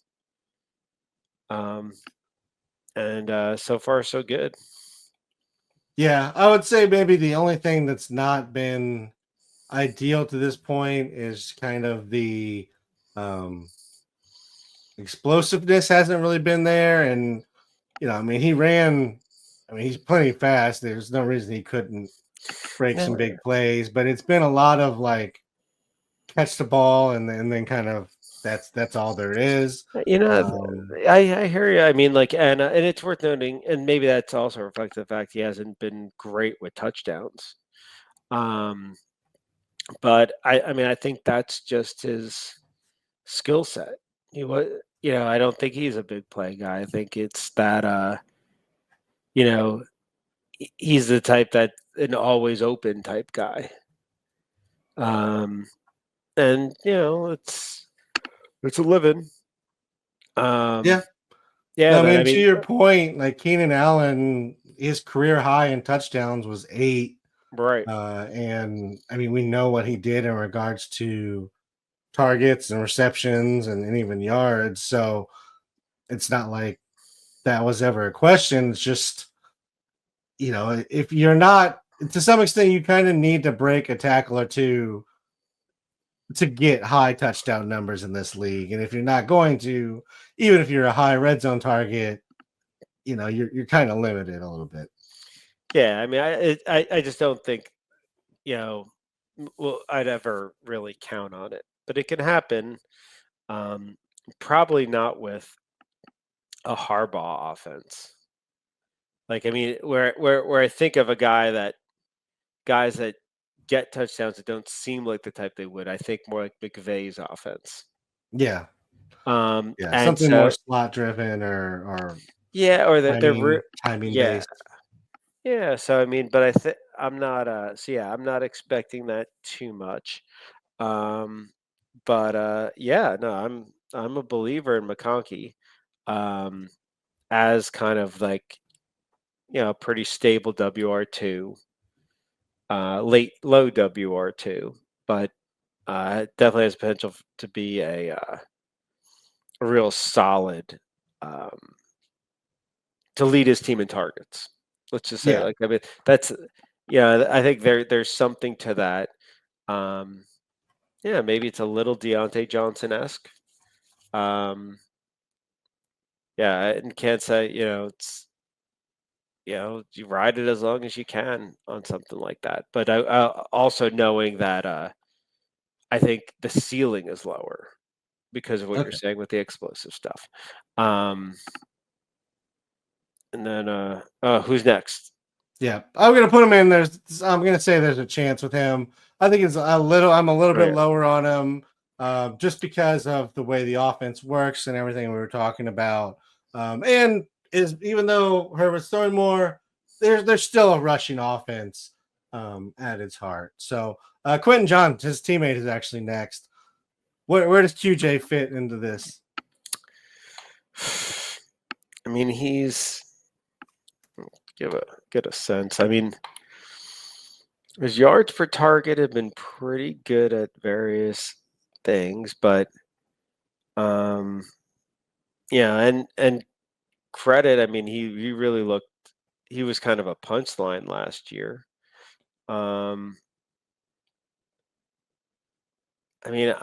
And so far, so good. Yeah, I would say maybe the only thing that's not been ideal to this point is kind of the explosiveness hasn't really been there. And, I mean, he's plenty fast. There's no reason he couldn't break some big plays, but it's been a lot of like catch the ball and then kind of that's all there is. You know, Um, I hear you. I mean, like, and it's worth noting, and maybe that's also reflects the fact he hasn't been great with touchdowns. But I mean, I think that's just his skill set. He was, I don't think he's a big play guy. I think it's that, he's the type that an always open type guy. And it's a living. yeah. Yeah, No, I but I mean, to mean, your point, like Keenan Allen, his career high in touchdowns was 8. right. And I mean, we know what he did in regards to targets and receptions and even yards. So it's not like that was ever a question. It's just, if you're not, to some extent, you kind of need to break a tackle or two to get high touchdown numbers in this league. And if you're not going to, even if you're a high red zone target, you're kind of limited a little bit. Yeah, I mean, I just don't think, well, I'd ever really count on it, but it can happen. Um, Probably not with a Harbaugh offense. Like, I mean, where I think of guys that get touchdowns that don't seem like the type they would. I think more like McVay's offense. Yeah. Yeah. And Something more so slot driven or yeah, or that timing yeah, based. yeah. So I mean, but I'm not I'm not expecting that too much. Um, but yeah, no, I'm a believer in McConkey, um, as kind of like pretty stable WR2, low WR2, but definitely has potential to be a real solid, um, to lead his team in targets. Let's just say, Yeah. like, I mean, that's I think there's something to that. Um, yeah, maybe it's a little Deontay Johnson esque. Um, yeah, and can't say it's you ride it as long as you can on something like that. But I also knowing that I think the ceiling is lower because of what you're Okay. saying with the explosive stuff. Um, and then who's next? Yeah. I'm gonna put him in. I'm gonna say there's a chance with him. I think I'm a little Oh, bit yeah. lower on him, just because of the way the offense works and everything we were talking about. And is even though Herbert's throwing more, there's still a rushing offense at its heart. So Quentin John, his teammate, is actually next. Where does QJ fit into this? I mean, get a sense. I mean, his yards per target have been pretty good at various things, but um, yeah, and credit. I mean, he really looked. He was kind of a punchline last year. Um, I mean,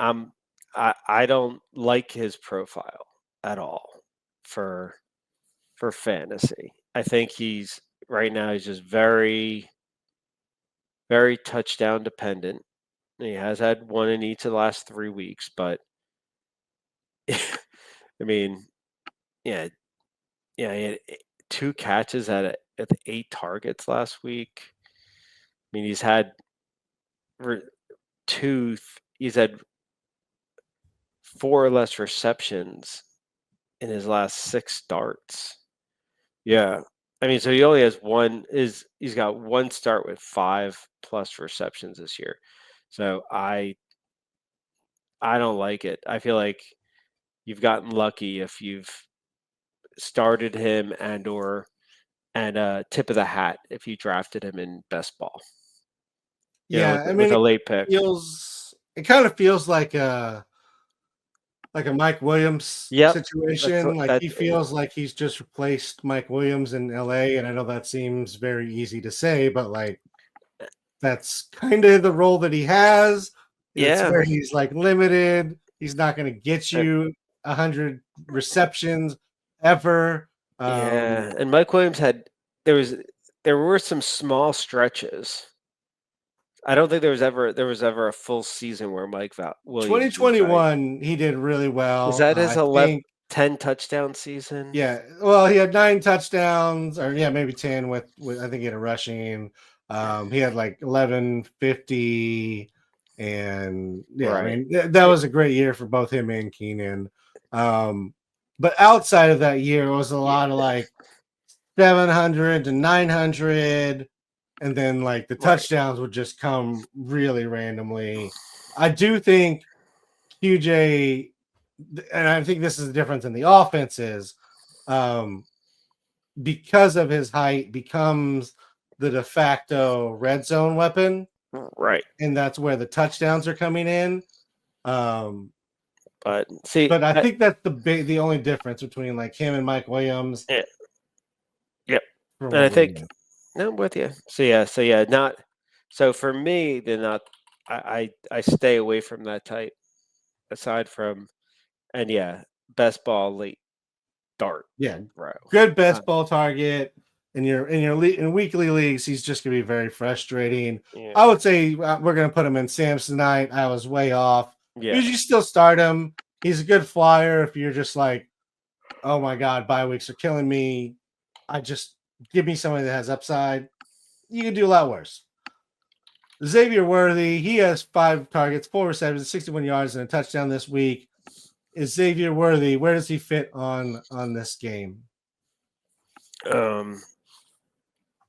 I don't like his profile at all for fantasy. I think he's right now he's just very very touchdown dependent. He has had one in each of the last 3 weeks, but I mean, yeah, yeah, he had 2 catches at 8 targets last week. I mean, he's had he's had 4 or less receptions in his last 6 starts. Yeah. I mean, so he only has he's got 1 start with 5 plus receptions this year. So I don't like it. I feel like you've gotten lucky if you've started him and tip of the hat if you drafted him in best ball. Yeah, I With mean, a late pick. it kind of feels like a Mike Williams Yep. situation. Like he feels like he's just replaced Mike Williams in LA, and I know that seems very easy to say, but like that's kind of the role that he has. It's Yeah. where he's like limited. He's not going to get you 100 receptions ever. Yeah, and Mike Williams there were some small stretches. I don't think there was ever a full season where Williams was right. 2021, he did really well. Was that his I think 10 touchdown season? Yeah, well, he had 9 touchdowns, or yeah, maybe 10 with I think he had a rushing. He had like 1150, and yeah, I Right. mean that was a great year for both him and Keenan. But outside of that year, it was a lot of like 700 to 900, and then like the touchdowns would just come really randomly. I do think QJ, and I think this is the difference in the offenses. Because of his height, becomes the de facto red zone weapon, Right. and that's where the touchdowns are coming in. But see, but I think that's the only difference between like him and Mike Williams. Yeah. Yep. And I think no, I'm with you. So yeah, not so for me, they're not. I stay away from that type. Aside from, and yeah, best ball late dart. Yeah, row. good best ball target in in weekly leagues. He's just gonna be very frustrating. Yeah. I would say we're gonna put him in Samsonite. I was way off. Yeah. You still start him. He's a good flyer if you're just like, oh my god, bye weeks are killing me. I just give me somebody that has upside. You can do a lot worse. Xavier Worthy, he has 5 targets, 4 receptions, 61 yards, and a touchdown this week. Is Xavier Worthy? Where does he fit on this game?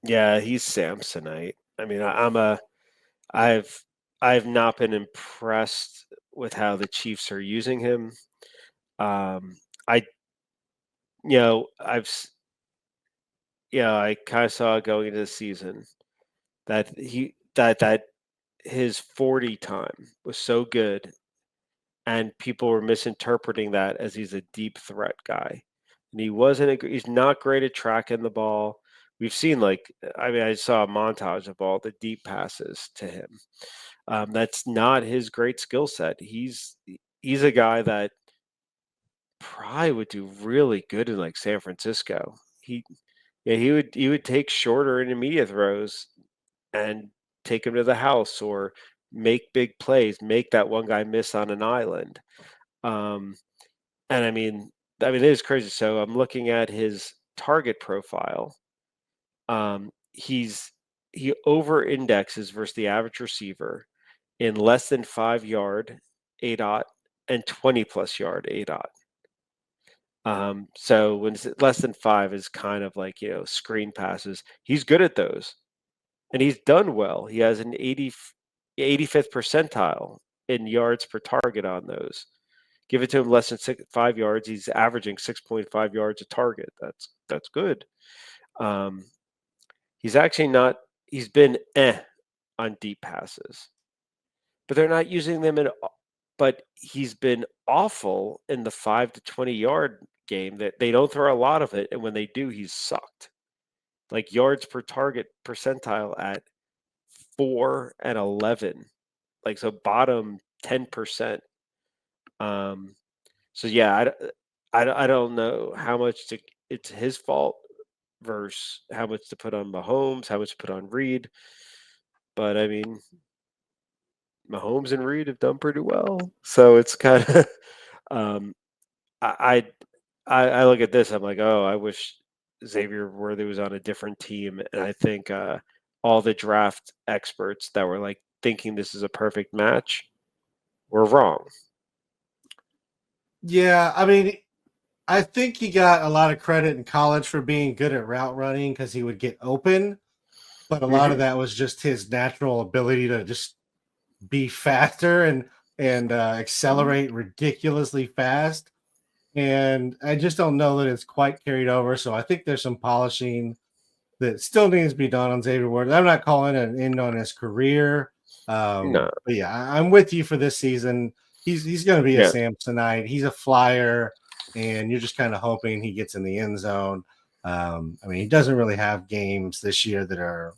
Yeah, he's Samsonite. I mean, I've not been impressed with how the Chiefs are using him. I kind of saw going into the season that his 40 time was so good, and people were misinterpreting that as he's a deep threat guy. And he's not great at tracking the ball. We've seen I saw a montage of all the deep passes to him. That's not his great skill set. He's a guy that probably would do really good in like San Francisco. He would take shorter intermediate throws and take him to the house or make big plays, make that one guy miss on an island. And I mean, it is crazy. So I'm looking at his target profile. He over indexes versus the average receiver in less than 5-yard ADOT and 20+ yard ADOT. So when it's less than 5 is kind of like, screen passes. He's good at those, and he's done well. He has an 85th percentile in yards per target on those. Give it to him less than 5 yards, he's averaging 6.5 yards a target. That's good. He's actually not. He's been on deep passes, but they're not using them But he's been awful in the 5 to 20-yard game. That they don't throw a lot of it, and when they do, he's sucked. Like yards per target percentile at 4 and 11, like so bottom 10%. So yeah, I don't know how much it's his fault versus how much to put on Mahomes, how much to put on Reed. But I mean, Mahomes and Reed have done pretty well, so it's kind of um, I, I look at this. I'm like, oh, I wish Xavier Worthy was on a different team, and I think all the draft experts that were like thinking this is a perfect match were wrong. Yeah, I mean, I think he got a lot of credit in college for being good at route running because he would get open, but a lot of Hmm. that was just his natural ability to just be faster and accelerate ridiculously fast. And I just don't know that it's quite carried over. So I think there's some polishing that still needs to be done on Xavier Ward. I'm not calling it an end on his career. No, But yeah, I'm with you for this season. He's going to be a yeah, Samsonite. He's a flyer, and you're just kind of hoping he gets in the end zone. I mean, he doesn't really have games this year that are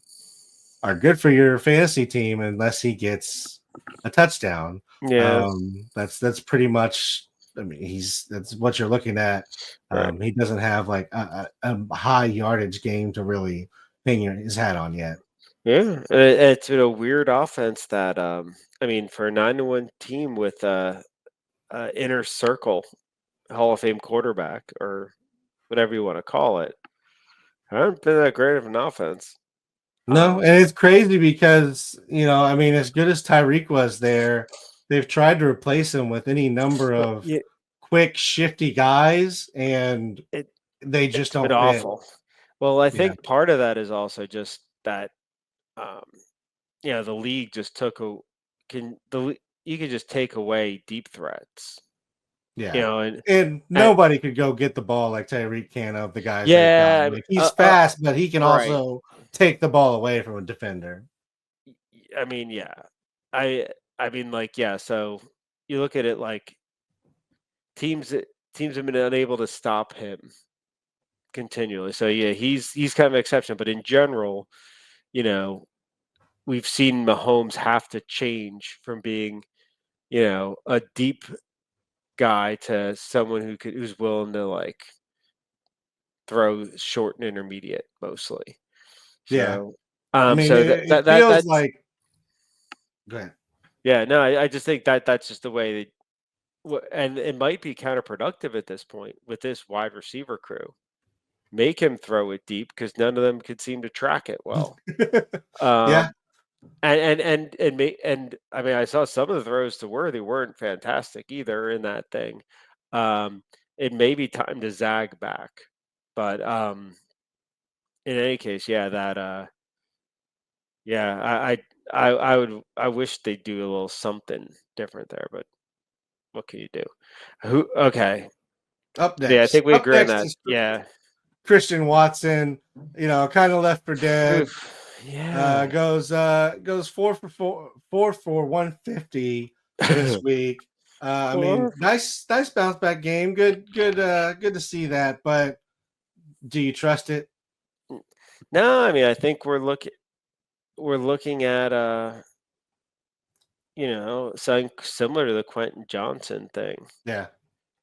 good for your fantasy team unless he gets a touchdown. yeah, That's pretty much. I mean, that's what you're looking at. right, He doesn't have like a high yardage game to really hang his hat on yet. yeah. It's been a weird offense that I mean, for a 9-1 team with inner circle Hall of Fame quarterback or whatever you want to call it, haven't been that great of an offense. No, and it's crazy because I mean, as good as Tyreek was there, they've tried to replace him with any number Well, of yeah, quick, shifty guys, and it they just it's been don't fit. awful. Well, I Yeah, think part of that is also just that um, the league just took a can the le- you can just take away deep threats, yeah. and, And and nobody could go get the ball like Tyreek can of the guys they've yeah, gotten. Like he's fast, but he can right. also take the ball away from a defender. I mean, yeah, I I mean, like, yeah. So you look at it like teams have been unable to stop him continually. So yeah, he's kind of an exception, but in general, you know, we've seen Mahomes have to change from being, a deep guy to someone who's willing to like throw short and intermediate mostly. Yeah. So I mean, so it feels that's like go ahead. yeah, no, I just think that's just the way and it might be counterproductive at this point with this wide receiver crew. Make him throw it deep because none of them could seem to track it well. Yeah, Um, and I mean, I saw some of the throws to Worthy weren't fantastic either in that thing. It may be time to zag back, but in any case, yeah, yeah, I wish they'd do a little something different there, but what can you do? Who? Okay, up yeah, I next. think we Up agree on next that. is Yeah. Christian Watson, kind of left for dead. Oof. Yeah. Goes 4 for 150 this week. I mean, Four. nice bounce back game. Good to see that. But do you trust it? No, I mean, I think we're looking at something similar to the Quentin Johnson thing. Yeah,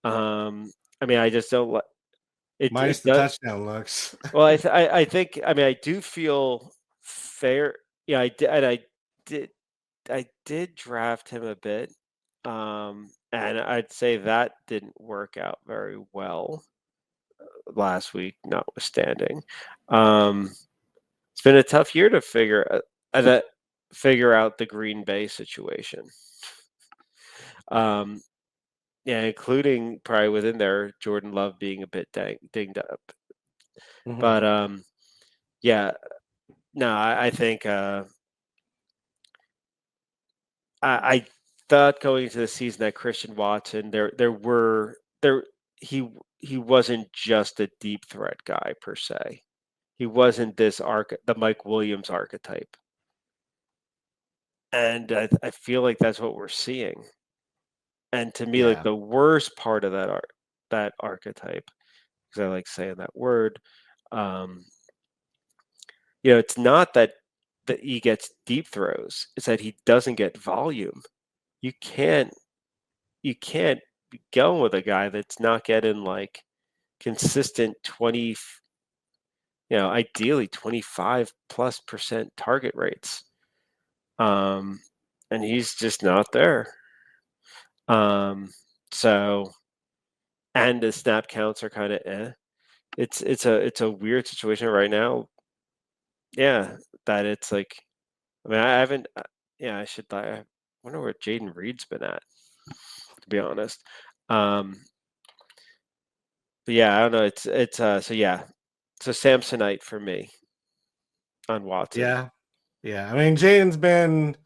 I mean, I just don't like it. minus It the does. touchdown looks. Well, I think. I mean, I do feel fair. Yeah, I did. And did. I did draft him a bit, and I'd say that didn't work out very well last week, notwithstanding. Um, it's been a tough year to figure out the Green Bay situation. Um, yeah, including probably within there, Jordan Love being a bit dinged up. Mhm. But yeah, no, I think I thought going into the season that Christian Watson, he he wasn't just a deep threat guy per se. He wasn't the Mike Williams archetype, and I feel like that's what we're seeing. And to me, like Yeah, the worst part of that archetype, because I like saying that word, um, it's not that he gets deep throws; it's that he doesn't get volume. You can't you can't be going with a guy that's not getting like consistent 20, ideally 25+% target rates. And he's just not there. So, and the snap counts are kind of It's a weird situation right now. Yeah, that it's like, I mean, I haven't. Yeah, I wonder where Jayden Reed's been at, to be honest. But yeah, I don't know. So yeah, so Samsonite for me on Watson. Yeah. I mean, Jayden's been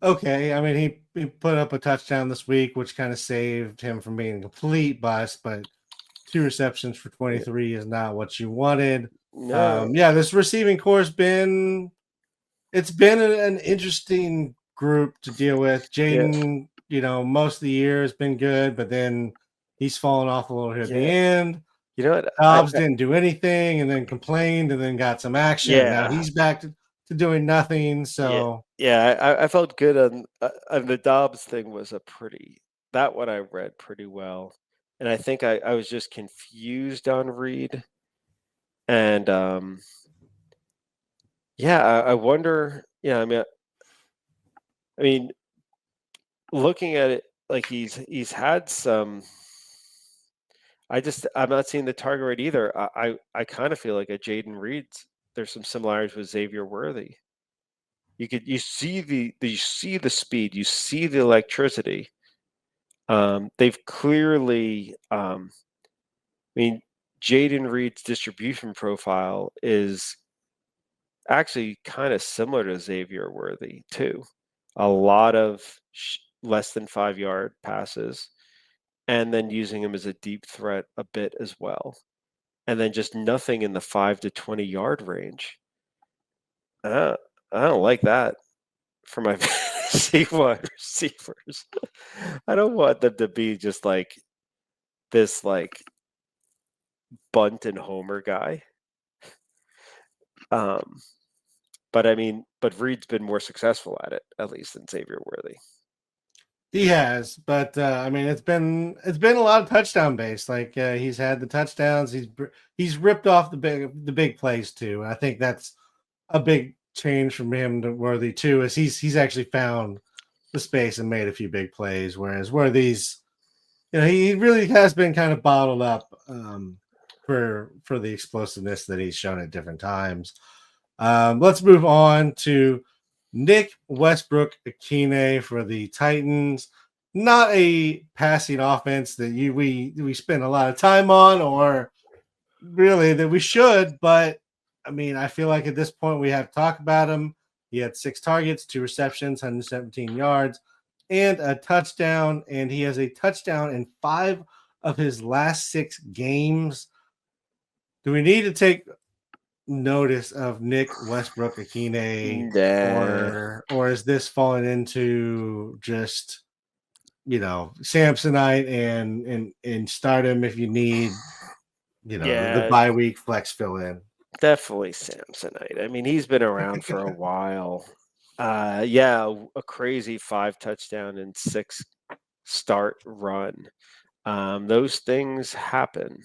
okay. I mean, he put up a touchdown this week, which kind of saved him from being a complete bust, but 2 receptions for 23 is not what you wanted. No, This receiving core has been an interesting group to deal with. yeah, Jayden, most of the year has been good, but then he's fallen off a little here at the yeah. end. You know what? Dobbs didn't do anything and then complained and then got some action. And now Yeah, he's back to doing nothing. yeah, So yeah. I felt good on the Dobbs thing. That one I read pretty well, and I think I was just confused on Reed. And yeah, I wonder. Yeah, I mean, looking at it, like he's had some. I'm not seeing the target rate either. I kind of feel like a Jayden Reed. There's some similarities with Xavier Worthy. You see the speed, you see the electricity. They've clearly. I mean, Jayden Reed's distribution profile is actually kind of similar to Xavier Worthy too. A lot of less than 5-yard passes, and then using him as a deep threat a bit as well, and then just nothing in the 5 to 20-yard range. I don't like that for my fantasy wide receivers. I don't want them to be just like this, like bunt and homer guy. But I mean, Reed's been more successful at it, at least, than Xavier Worthy. he has, but I mean, it's been a lot of touchdown based. Like he's had the touchdowns. He's ripped off the big plays too. And I think that's a big change from him to Worthy too. Is he's actually found the space and made a few big plays, whereas Worthy's, he really has been kind of bottled up for the explosiveness that he's shown at different times. Let's move on to Nick Westbrook-Ikhine for the Titans. Not a passing offense that we spend a lot of time on, or really that we should, but I mean, I feel like at this point we have to talk about him. He had 6 targets, 2 receptions, 117 yards, and a touchdown, and he has a touchdown in 5 of his last 6 games. Do we need to take notice of Nick Westbrook-Ikhine, Nah. or is this falling into just Samsonite and start him if you need the Yeah, bye week flex fill in? definitely Samsonite. I mean, he's been around for a while. Yeah, a crazy 5 touchdown and 6 start run. Those things happen.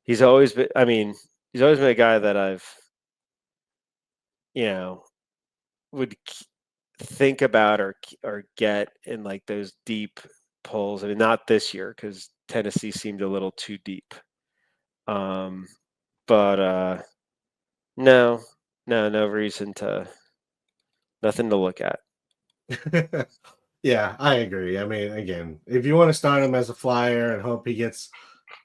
He's always been. I mean, he's always been a guy that I've, would think about or get in like those deep pulls. I mean, not this year because Tennessee seemed a little too deep. But no reason nothing to look at. Yeah, I agree. I mean, again, if you want to start him as a flyer and hope he gets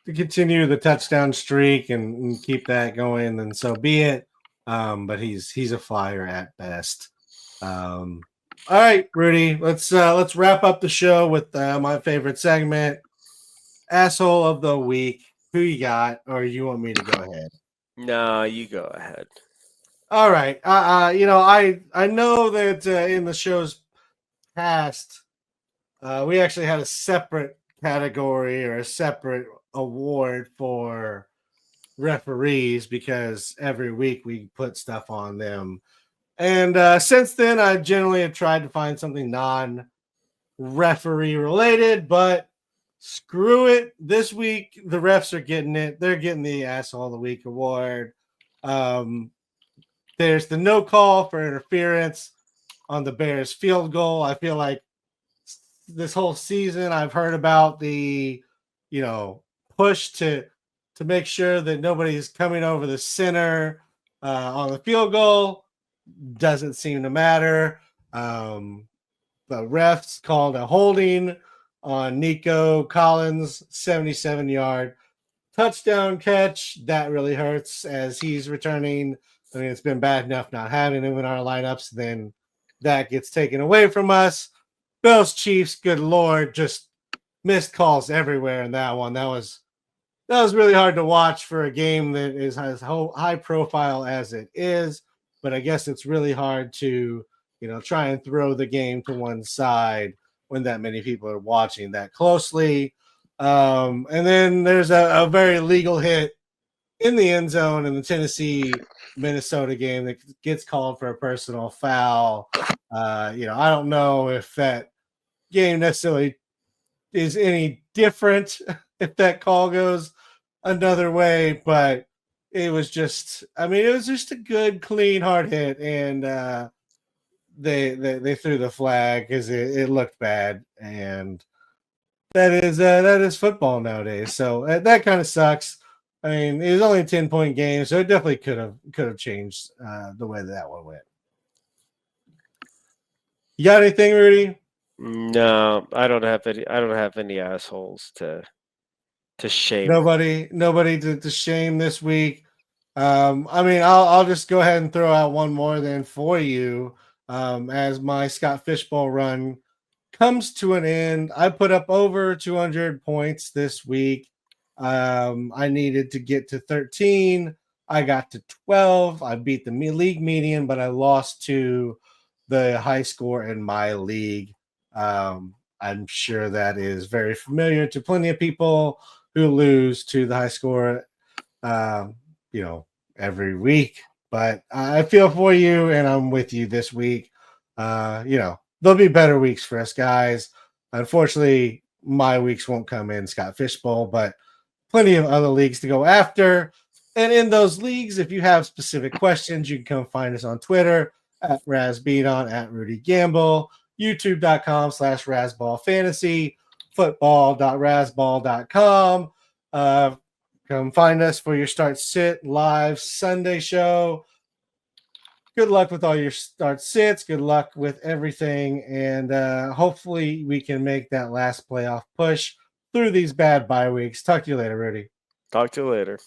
to continue the touchdown streak and keep that going, then so be it. But he's a flyer at best. All right, Rudy, let's wrap up the show with my favorite segment, asshole of the week. Who you got, or you want me to go ahead? No, you go ahead. All right. I know that in the show's past, we actually had a separate category or a separate award for referees because every week we put stuff on them. And since then, I generally have tried to find something referee related, but screw it. This week, the refs are getting it. They're getting the Asshole of the Week award. There's the no call for interference on the Bears field goal. I feel like this whole season I've heard about the, push to make sure that nobody's coming over the center on the field goal. Doesn't seem to matter. The refs called a holding on Nico Collins, 77-yard touchdown catch. That really hurts as he's returning. I mean, it's been bad enough not having him in our lineups. Then that gets taken away from us. Bills Chiefs, good Lord, just missed calls everywhere in that one. That was really hard to watch for a game that is as high profile as it is. But I guess it's really hard to, try and throw the game to one side when that many people are watching that closely. And then there's a very legal hit in the end zone in the Tennessee-Minnesota game that gets called for a personal foul. I don't know if that game necessarily is any different if that call goes another way, but it was just a good, clean, hard hit, and they threw the flag because it looked bad, and that is football nowadays. So that kind of sucks. I mean, it was only a 10-point game, so it definitely could have changed the way that one went. You got anything, Rudy? No, I don't have any assholes to shame. Nobody to shame this week. I'll just go ahead and throw out one more then for you. As my Scott Fishbowl run comes to an end, I put up over 200 points this week. I needed to get to 13. I got to 12. I beat the league median, but I lost to the high score in my league. I'm sure that is very familiar to plenty of people who lose to the high score, every week. But I feel for you, and I'm with you this week. There'll be better weeks for us guys. Unfortunately, my weeks won't come in Scott Fishbowl, but plenty of other leagues to go after. And in those leagues, if you have specific questions, you can come find us on Twitter at Razzbeaton, at Rudy Gamble, youtube.com/Razzball Fantasy, football.razzball.com. Come find us for your Start Sit live Sunday show. Good luck with all your start sits. Good luck with everything. And hopefully we can make that last playoff push through these bad bye weeks. Talk to you later, Rudy. Talk to you later.